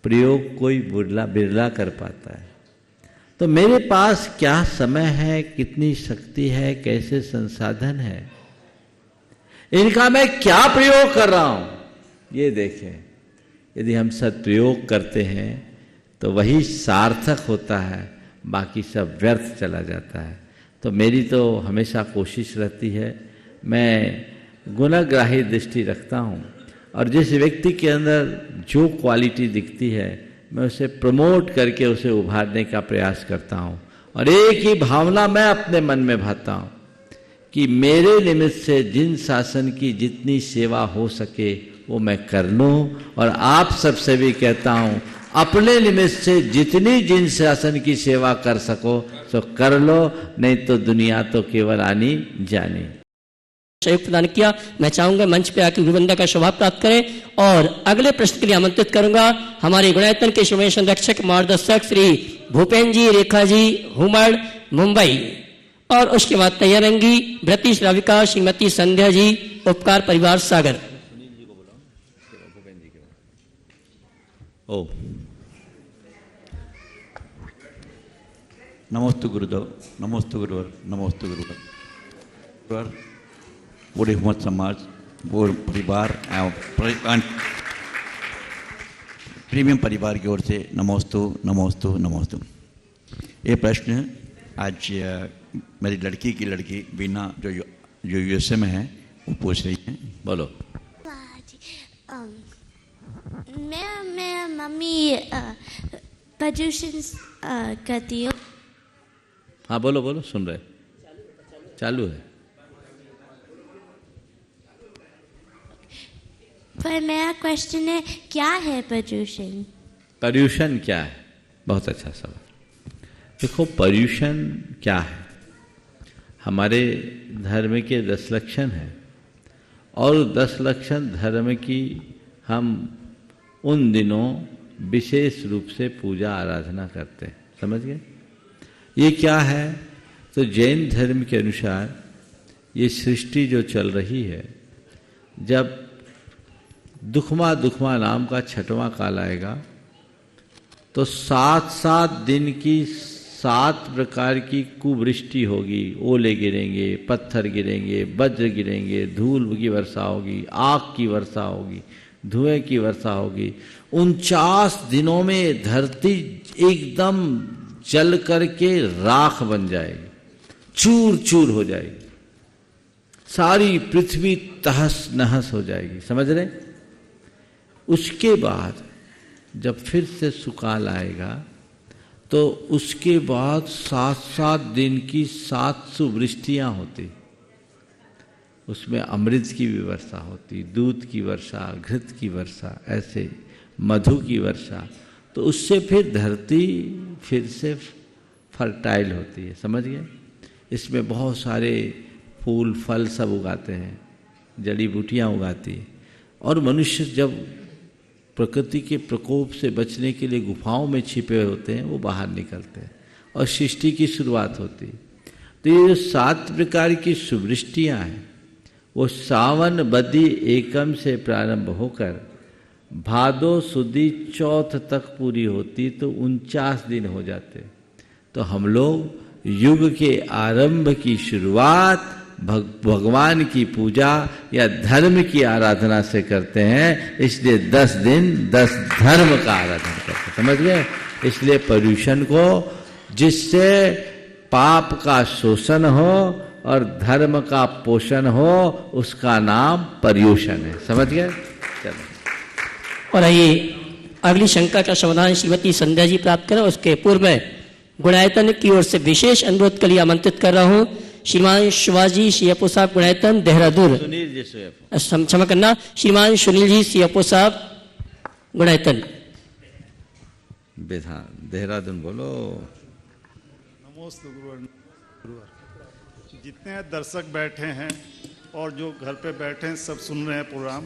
प्रयोग कोई बिरला कर पाता है। तो मेरे पास क्या समय है, कितनी शक्ति है, कैसे संसाधन है, इनका मैं क्या प्रयोग कर रहा हूं, ये देखें। यदि हम सदप्रयोग करते हैं तो वही सार्थक होता है, बाकी सब व्यर्थ चला जाता है। तो मेरी तो हमेशा कोशिश रहती है, मैं गुणग्राही दृष्टि रखता हूँ और जिस व्यक्ति के अंदर जो क्वालिटी दिखती है मैं उसे प्रमोट करके उसे उभारने का प्रयास करता हूँ। और एक ही भावना मैं अपने मन में भाता हूँ कि मेरे निमित्त से जिन शासन की जितनी सेवा हो सके वो मैं कर लूँ। और आप सबसे भी कहता हूँ, अपने निमित्त से जितनी जिन शासन की सेवा कर सको तो कर लो, नहीं तो दुनिया तो केवल आनी जानी। सहयोग प्रदान किया। मैं चाहूंगा मंच पे आकर गुरुवंदना का शोभा प्राप्त करें और अगले प्रश्न के लिए आमंत्रित करूंगा हमारे गुणायतन के श्रोमणी संरक्षक मार्गदर्शक श्री भूपेन जी रेखा जी हुमड़ मुंबई, और उसके बाद तैयारंगी व्रती श्राविका श्रीमती संध्या जी उपकार परिवार सागर। ओ नमोस्तु गुरुदेव, नमोस्तु गुरुवर, नमोस्तु गुरुवर। गुरुवर पूरे हिम्मत समाज, पूरे परिवार एवं प्रीमियम परिवार की ओर से नमोस्तु नमोस्तु नमोस्तु। ये प्रश्न आज मेरी लड़की की लड़की बीना जो यूएसए में है वो पूछ रही है। बोलो। मैं मम्मी प्रदूषण करती हूँ। हाँ बोलो बोलो, सुन रहे, चालू है। पर मेरा क्वेश्चन है, क्या है पर्यूषण? पर्यूषण क्या है? बहुत अच्छा सवाल। देखो, पर्यूषण क्या है? हमारे धर्म के 10 लक्षण हैं और 10 लक्षण धर्म की हम उन दिनों विशेष रूप से पूजा आराधना करते हैं। समझ गए? ये क्या है? तो जैन धर्म के अनुसार ये सृष्टि जो चल रही है, जब दुखमा नाम का 6वां काल आएगा तो 7 दिन की 7 प्रकार की कुवृष्टि होगी। ओले गिरेंगे, पत्थर गिरेंगे, वज्र गिरेंगे, धूल की वर्षा होगी, आग की वर्षा होगी, धुएं की वर्षा होगी। 49 दिनों में धरती एकदम जल करके राख बन जाएगी, चूर चूर हो जाएगी, सारी पृथ्वी तहस नहस हो जाएगी। समझ रहे? उसके बाद जब फिर से सुकाल आएगा तो उसके बाद 7 दिन की 700 वृष्टियाँ होती। उसमें अमृत की भी वर्षा होती, दूध की वर्षा, घृत की वर्षा, ऐसे मधु की वर्षा। तो उससे फिर धरती फिर से फर्टाइल होती है। समझ गए? इसमें बहुत सारे फूल फल सब उगाते हैं, जड़ी बूटियाँ उगाती है। और मनुष्य जब प्रकृति के प्रकोप से बचने के लिए गुफाओं में छिपे होते हैं, वो बाहर निकलते हैं और सृष्टि की शुरुआत होती है। तो ये जो 7 प्रकार की सुवृष्टियाँ हैं, वो सावन बदी एकम से प्रारंभ होकर भादो सुदी चौथ तक पूरी होती, तो 49 दिन हो जाते। तो हम लोग युग के आरंभ की शुरुआत भगवान की पूजा या धर्म की आराधना से करते हैं, इसलिए 10 दिन 10 धर्म का आराधना करते हैं। समझ गए? इसलिए पर्यूषण को, जिससे पाप का शोषण हो और धर्म का पोषण हो, उसका नाम पर्यूषण है। समझ गए? चलो। और आइए अगली शंका का समाधान श्रीमती संध्या जी प्राप्त करें। उसके पूर्व में गुणायतन की ओर से विशेष अनुरोध के लिए आमंत्रित कर रहा हूं श्रीमान शिवाजी सीएफओ साहब गुणायतन देहरादून। क्षमा करना, श्रीमान सुनील जी सीएफओ साहब गुणायतन देहरादून। बोलो। नमोस्तु गुरुवर। जितने दर्शक बैठे हैं और जो घर पे बैठे हैं, सब सुन रहे हैं प्रोग्राम,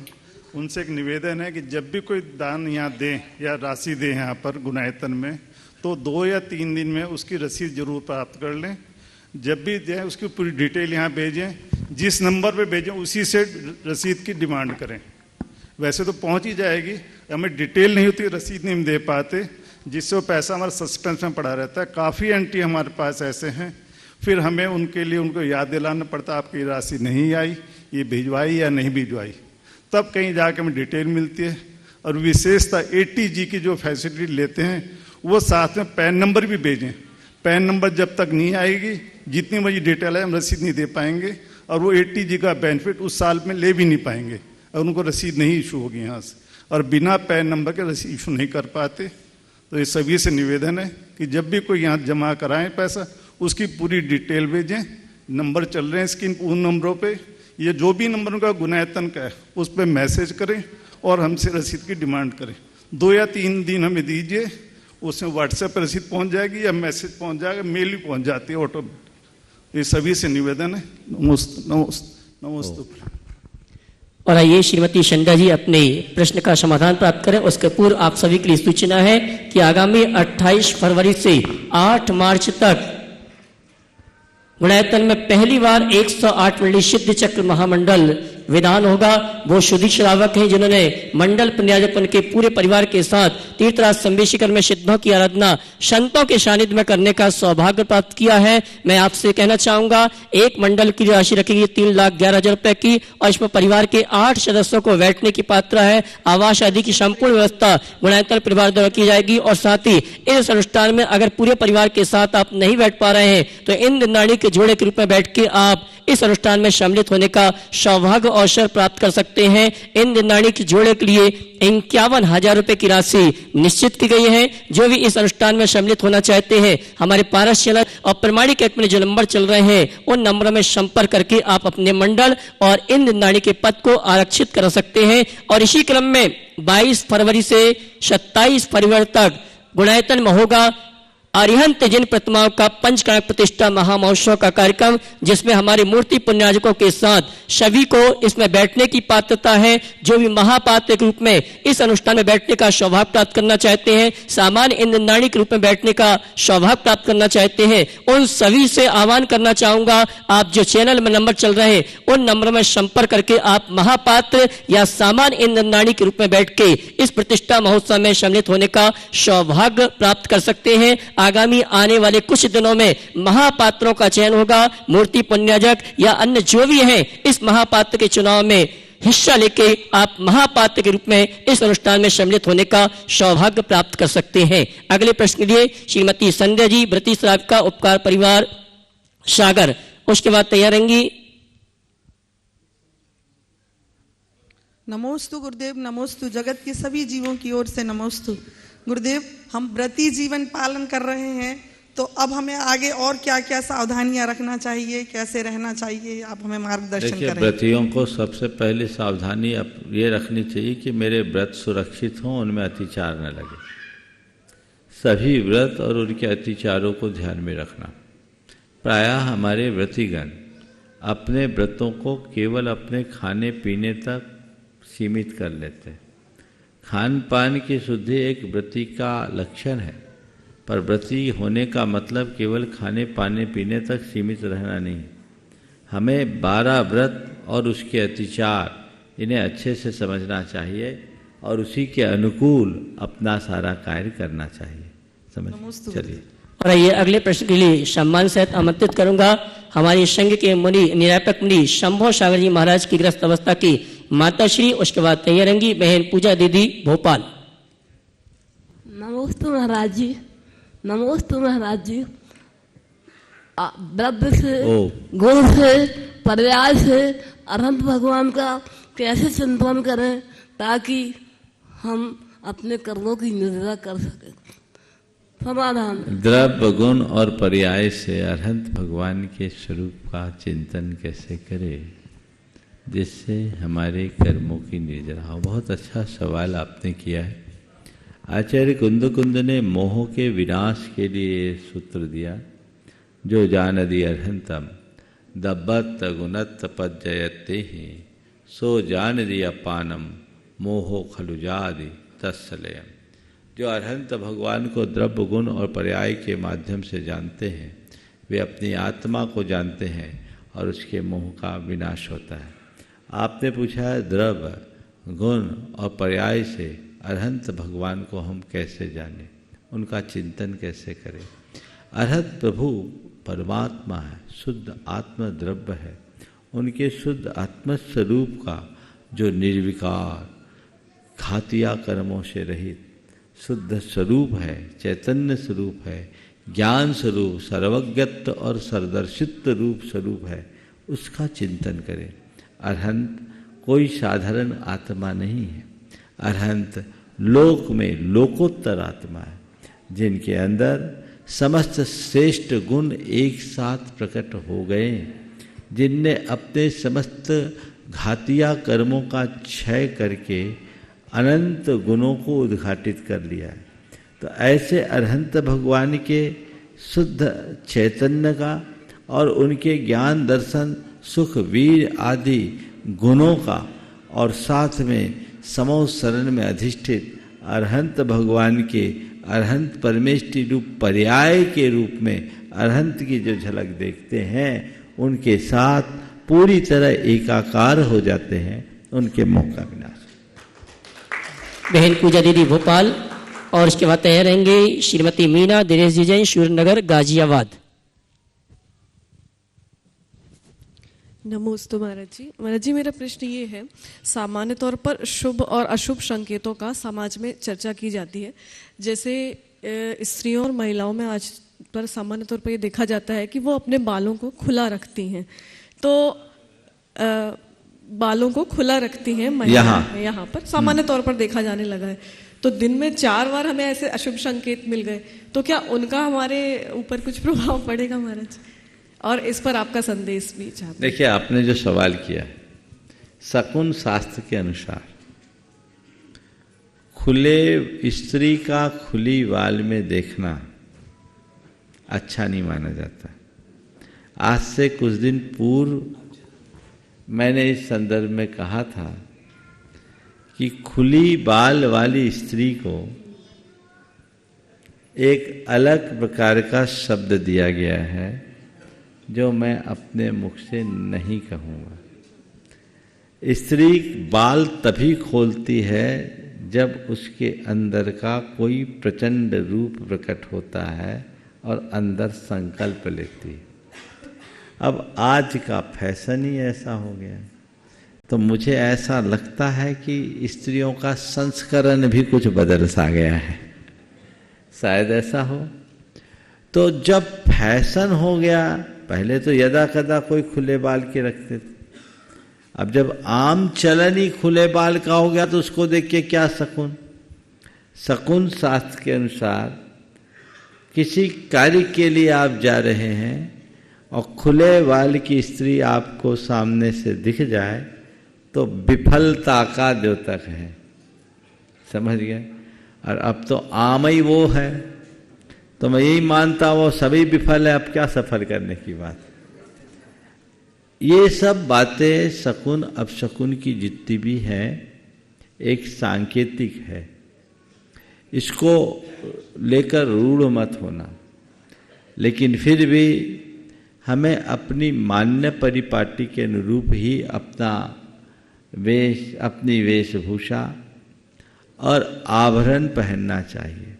उनसे एक निवेदन है कि जब भी कोई दान यहाँ दें या राशि दें यहाँ पर गुणायतन में, तो 2 या 3 दिन में उसकी रसीद जरूर प्राप्त कर लें। जब भी दें उसकी पूरी डिटेल यहाँ भेजें, जिस नंबर पे भेजें उसी से रसीद की डिमांड करें। वैसे तो पहुँच ही जाएगी, हमें डिटेल नहीं होती, रसीद नहीं दे पाते, जिससे वो पैसा हमारा सस्पेंस में पड़ा रहता है। काफ़ी एंट्री हमारे पास ऐसे हैं, फिर हमें उनके लिए उनको याद दिलाना पड़ता, आपकी राशि नहीं आई, ये भिजवाई या नहीं भिजवाई, तब कहीं जाके हमें डिटेल मिलती है। और विशेषता ATG की जो फैसिलिटी लेते हैं, वो साथ में पैन नंबर भी भेजें। पैन नंबर जब तक नहीं आएगी, जितनी बड़ी डिटेल है, हम रसीद नहीं दे पाएंगे और वो ATG का बेनिफिट उस साल में ले भी नहीं पाएंगे और उनको रसीद नहीं इशू होगी यहाँ से, और बिना पैन नंबर के रसीद इशू नहीं कर पाते। तो ये सभी से निवेदन है कि जब भी कोई यहाँ जमा कराएं पैसा, उसकी पूरी डिटेल भेजें। नंबर चल रहे हैं स्क्रीन, उन नंबरों पे, ये जो भी नंबर उनका गुणायतन का है उस पर मैसेज करें और हमसे रसीद की डिमांड करें। 2 या 3 दिन हमें दीजिए, उसमें व्हाट्सएप पर रसीद पहुंच जाएगी या मैसेज पहुंच जाएगा, मेल भी पहुंच जाती है ऑटोमेटिक। ये सभी से निवेदन है। नमस्ते। और आइए श्रीमती संध्या जी अपने प्रश्न का समाधान प्राप्त करें। उसके पूर्व आप सभी के लिए सूचना है कि आगामी 28 फरवरी से 8 मार्च तक गुणायतन में पहली बार 108 सिद्ध चक्र महामंडल विधान होगा। वो शुद्धि श्रावक हैं जिन्होंने मंडल पुण्याजपन के पूरे परिवार के साथ तीर्थराज संवेशीकर में सिद्धों की आराधना संतों के सानिध्य में करने का सौभाग्य प्राप्त किया है। मैं आपसे कहना चाहूंगा, एक मंडल की राशि रखेगी 3,11,000 रुपए की और इसमें परिवार के 8 सदस्यों को बैठने की पात्र है। आवास आदि की संपूर्ण व्यवस्था गुणायतन परिवार द्वारा की जाएगी। और साथ ही इस अनुष्ठान में अगर पूरे परिवार के साथ आप नहीं बैठ पा रहे हैं तो इन निंदाणी के जोड़े के रूप में बैठ के आप इस अनुष्ठान में सम्मिलित होने का सौभाग्य अवसर प्राप्त कर सकते हैं। इन निंदाणी के जोड़े के लिए 51,000 रुपए की राशि निश्चित की गई है। जो भी इस अनुष्ठान में सम्मिलित होना चाहते हैं, हमारे पारस चैनल और प्रमाणिक ऐप में जो नंबर चल रहे हैं उन नंबरों में संपर्क करके आप अपने मंडल और इन निंदाणी के पद को आरक्षित कर सकते हैं। और इसी क्रम में 22 फरवरी से 27 फरवरी तक गुणायतन में होगा अरिहंत जिन प्रतिमाओं का पंचकणक प्रतिष्ठा महामहोत्सव का कार्यक्रम, जिसमें हमारे मूर्ति पुण्याजकों के साथ सभी को इसमें बैठने की पात्रता है। जो भी महापात्र के रूप में इस अनुष्ठान में बैठने का सौभाग्य प्राप्त करना चाहते हैं, सामान्य इंद्रनाणी के रूप में बैठने का सौभाग्य प्राप्त करना चाहते हैं, उन सभी से आह्वान करना चाहूंगा, आप जो चैनल में नंबर चल रहे हैं उन नंबरों में संपर्क करके आप महापात्र या सामान्य इंद्रनाणी के रूप में बैठ के इस प्रतिष्ठा महोत्सव में सम्मिलित होने का सौभाग्य प्राप्त कर सकते हैं। आगामी आने वाले कुछ दिनों में महापात्रों का चयन होगा। मूर्ति पुण्याजक या अन्य जो भी हैं, इस महापात्र के चुनाव में हिस्सा लेके आप महापात्र के रूप में इस अनुष्ठान में सम्मिलित होने का सौभाग्य प्राप्त कर सकते हैं। अगले प्रश्न के लिए श्रीमती संध्या जी, व्रती श्राव का उपकार परिवार सागर, उसके बाद तैयार रहेंगी। नमोस्तु गुरुदेव, नमोस्तु जगत के सभी जीवों की ओर से नमोस्तु। गुरुदेव, हम व्रती जीवन पालन कर रहे हैं, तो अब हमें आगे और क्या क्या सावधानियां रखना चाहिए, कैसे रहना चाहिए, आप हमें मार्गदर्शन करें। व्रतियों को सबसे पहले सावधानी ये रखनी चाहिए कि मेरे व्रत सुरक्षित हों, उनमें अतिचार न लगे। सभी व्रत और उनके अतिचारों को ध्यान में रखना। प्रायः हमारे व्रतीगण अपने व्रतों को केवल अपने खाने पीने तक सीमित कर लेते हैं। खान पान की शुद्धि एक व्रती का लक्षण है, पर व्रती होने का मतलब केवल खाने पाने पीने तक सीमित रहना नहीं। हमें 12 व्रत और उसके अतिचार इन्हें अच्छे से समझना चाहिए और उसी के अनुकूल अपना सारा कार्य करना चाहिए। समझ चलिए। और ये अगले प्रश्न के लिए सम्मान सहित आमंत्रित करूंगा हमारे संघ के मुनि निरापक मुनि शंभो सागर जी महाराज की ग्रस्त अवस्था की माता श्री, उसके बाद तैयार रहेंगी बहन पूजा दीदी भोपाल। नमोस्तु महाराज जी, नमोस्तु महाराज जी। द्रव्य से, गुण से, पर्याय से अनंत भगवान का कैसे चिंतन करें ताकि हम अपने कर्मों की निष्ठा कर सकें। समाधान। द्रव्य गुण और पर्याय से अरहंत भगवान के स्वरूप का चिंतन कैसे करें जिससे हमारे कर्मों की निर्जरा हो। बहुत अच्छा सवाल आपने किया है। आचार्य कुंद ने मोह के विनाश के लिए सूत्र दिया, जो जानदि अरहंतम दब्बत गुणत पज्जयते ही सो जानदि अपानम मोहो खलुजादि तत्सलयम। जो अरहंत भगवान को द्रव्य गुण और पर्याय के माध्यम से जानते हैं, वे अपनी आत्मा को जानते हैं और उसके मोह का विनाश होता है। आपने पूछा है द्रव्य गुण और पर्याय से अरहंत भगवान को हम कैसे जानें, उनका चिंतन कैसे करें। अरहंत प्रभु परमात्मा है, शुद्ध आत्म द्रव्य है। उनके शुद्ध आत्मस्वरूप का जो निर्विकार घातिया कर्मों से रहित शुद्ध स्वरूप है, चैतन्य स्वरूप है, ज्ञान स्वरूप, सर्वज्ञत्व और सर्वदर्शित्व रूप स्वरूप है, उसका चिंतन करें। अरहंत कोई साधारण आत्मा नहीं है। अरहंत लोक में लोकोत्तर आत्मा है, जिनके अंदर समस्त श्रेष्ठ गुण एक साथ प्रकट हो गए, जिनने अपने समस्त घातिया कर्मों का क्षय करके अनंत गुणों को उद्घाटित कर लिया है। तो ऐसे अरहंत भगवान के शुद्ध चैतन्य का और उनके ज्ञान दर्शन सुख वीर आदि गुणों का और साथ में समो शरण में अधिष्ठित अरहंत भगवान के अरहंत परमेष्टि रूप पर्याय के रूप में अरहंत की जो झलक देखते हैं, उनके साथ पूरी तरह एकाकार हो जाते हैं, उनके मोह का विनाश। बहन पूजा दीदी भोपाल, और इसके बाद तैयार रहेंगे श्रीमती मीना दिनेश जी जैन सूर्यनगर गाजियाबाद। नमोस्तु महाराज जी। महाराज जी, मेरा प्रश्न ये है, सामान्य तौर पर शुभ और अशुभ संकेतों का समाज में चर्चा की जाती है। जैसे स्त्रियों और महिलाओं में आज पर सामान्य तौर पर ये देखा जाता है कि वो अपने बालों को खुला रखती हैं, तो बालों को खुला रखती हैं महिलाएं यहाँ पर सामान्य तौर पर देखा जाने लगा है। तो दिन में 4 बार हमें ऐसे अशुभ संकेत मिल गए, तो क्या उनका हमारे ऊपर कुछ प्रभाव पड़ेगा महाराज? और इस पर आपका संदेश भी चाहते हैं। देखिए, आपने जो सवाल किया, शकुन शास्त्र के अनुसार खुले स्त्री का खुली बाल में देखना अच्छा नहीं माना जाता। आज से कुछ दिन पूर्व मैंने इस संदर्भ में कहा था कि खुली बाल वाली स्त्री को एक अलग प्रकार का शब्द दिया गया है जो मैं अपने मुख से नहीं कहूँगा। स्त्री बाल तभी खोलती है जब उसके अंदर का कोई प्रचंड रूप प्रकट होता है और अंदर संकल्प लेती है। अब आज का फैशन ही ऐसा हो गया, तो मुझे ऐसा लगता है कि स्त्रियों का संस्करण भी कुछ बदल सा गया है, शायद ऐसा हो। तो जब फैशन हो गया, पहले तो यदा कदा कोई खुले बाल के रखते थे, अब जब आम चलन ही खुले बाल का हो गया तो उसको देख के क्या शकुन? शकुन शास्त्र के अनुसार किसी कार्य के लिए आप जा रहे हैं और खुले बाल की स्त्री आपको सामने से दिख जाए तो विफलता का द्योतक है, समझ गए? और अब तो आम ही वो है, तो मैं यही मानता वो सभी विफल है, अब क्या सफल करने की बात। ये सब बातें शकुन अपशकुन की जितनी भी हैं एक सांकेतिक है, इसको लेकर रूढ़ मत होना। लेकिन फिर भी हमें अपनी मान्य परिपाटी के अनुरूप ही अपना वेश, अपनी वेशभूषा और आभरण पहनना चाहिए।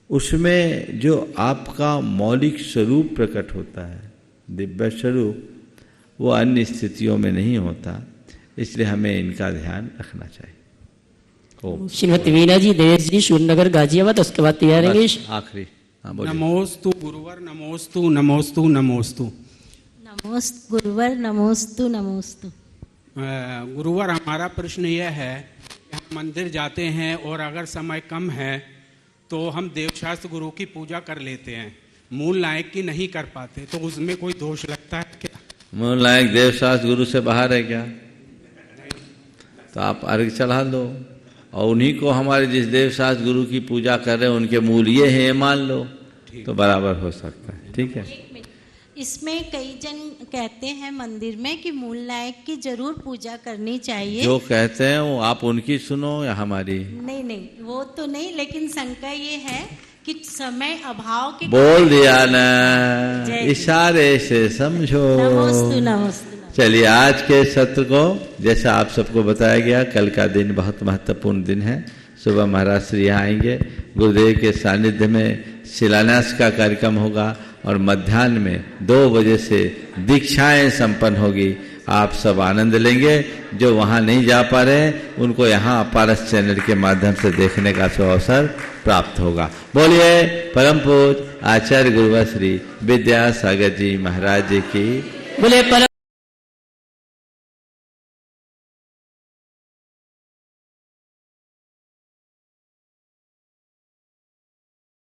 उसमें जो आपका मौलिक स्वरूप प्रकट होता है, दिव्य स्वरूप, वो अन्य स्थितियों में नहीं होता, इसलिए हमें इनका ध्यान रखना चाहिए। श्रीमती मीना जी दिनेश जी सूर्यनगर गाजियाबाद, उसके बाद तैयार रहेंगे आखिरी। नमोस्तु गुरुवर, नमोस्तु नमोस्तु नमोस्तु। नमोस्त गुरुवर, नमोस्तु नमोस्तु। गुरुवर, हमारा प्रश्न यह है कि हम मंदिर जाते हैं और अगर समय कम है तो हम देवशास्त्र गुरु की पूजा कर लेते हैं, मूल नायक की नहीं कर पाते, तो उसमें कोई दोष लगता है क्या? मूल नायक देवशास्त्र गुरु से बाहर है क्या? तो आप अर्घ चढ़ा दो और उन्हीं को हमारे जिस देवशास्त्र गुरु की पूजा कर रहे हैं उनके मूल ये है मान लो, तो बराबर हो सकता है। ठीक है। इसमें कई जन कहते हैं मंदिर में कि मूल नायक की जरूर पूजा करनी चाहिए। जो कहते हैं वो आप उनकी सुनो या हमारी? नहीं नहीं, वो तो नहीं, लेकिन शंका ये है कि समय अभाव के बोल दिया ना, इशारे से समझो। नमोस्तु नमोस्तु। चलिए, आज के सत्र को जैसा आप सबको बताया गया, कल का दिन बहुत महत्वपूर्ण दिन है। सुबह महाराज श्री यहाँ आएंगे, गुरुदेव के सानिध्य में शिलान्यास का कार्यक्रम होगा और मध्याह्न में 2 बजे से दीक्षाएं संपन्न होगी। आप सब आनंद लेंगे। जो वहाँ नहीं जा पा रहे हैं उनको यहाँ पारस चैनल के माध्यम से देखने का अवसर प्राप्त होगा। बोलिए परम पूज्य आचार्य गुरुवर श्री विद्यासागर जी महाराज जी की। बोले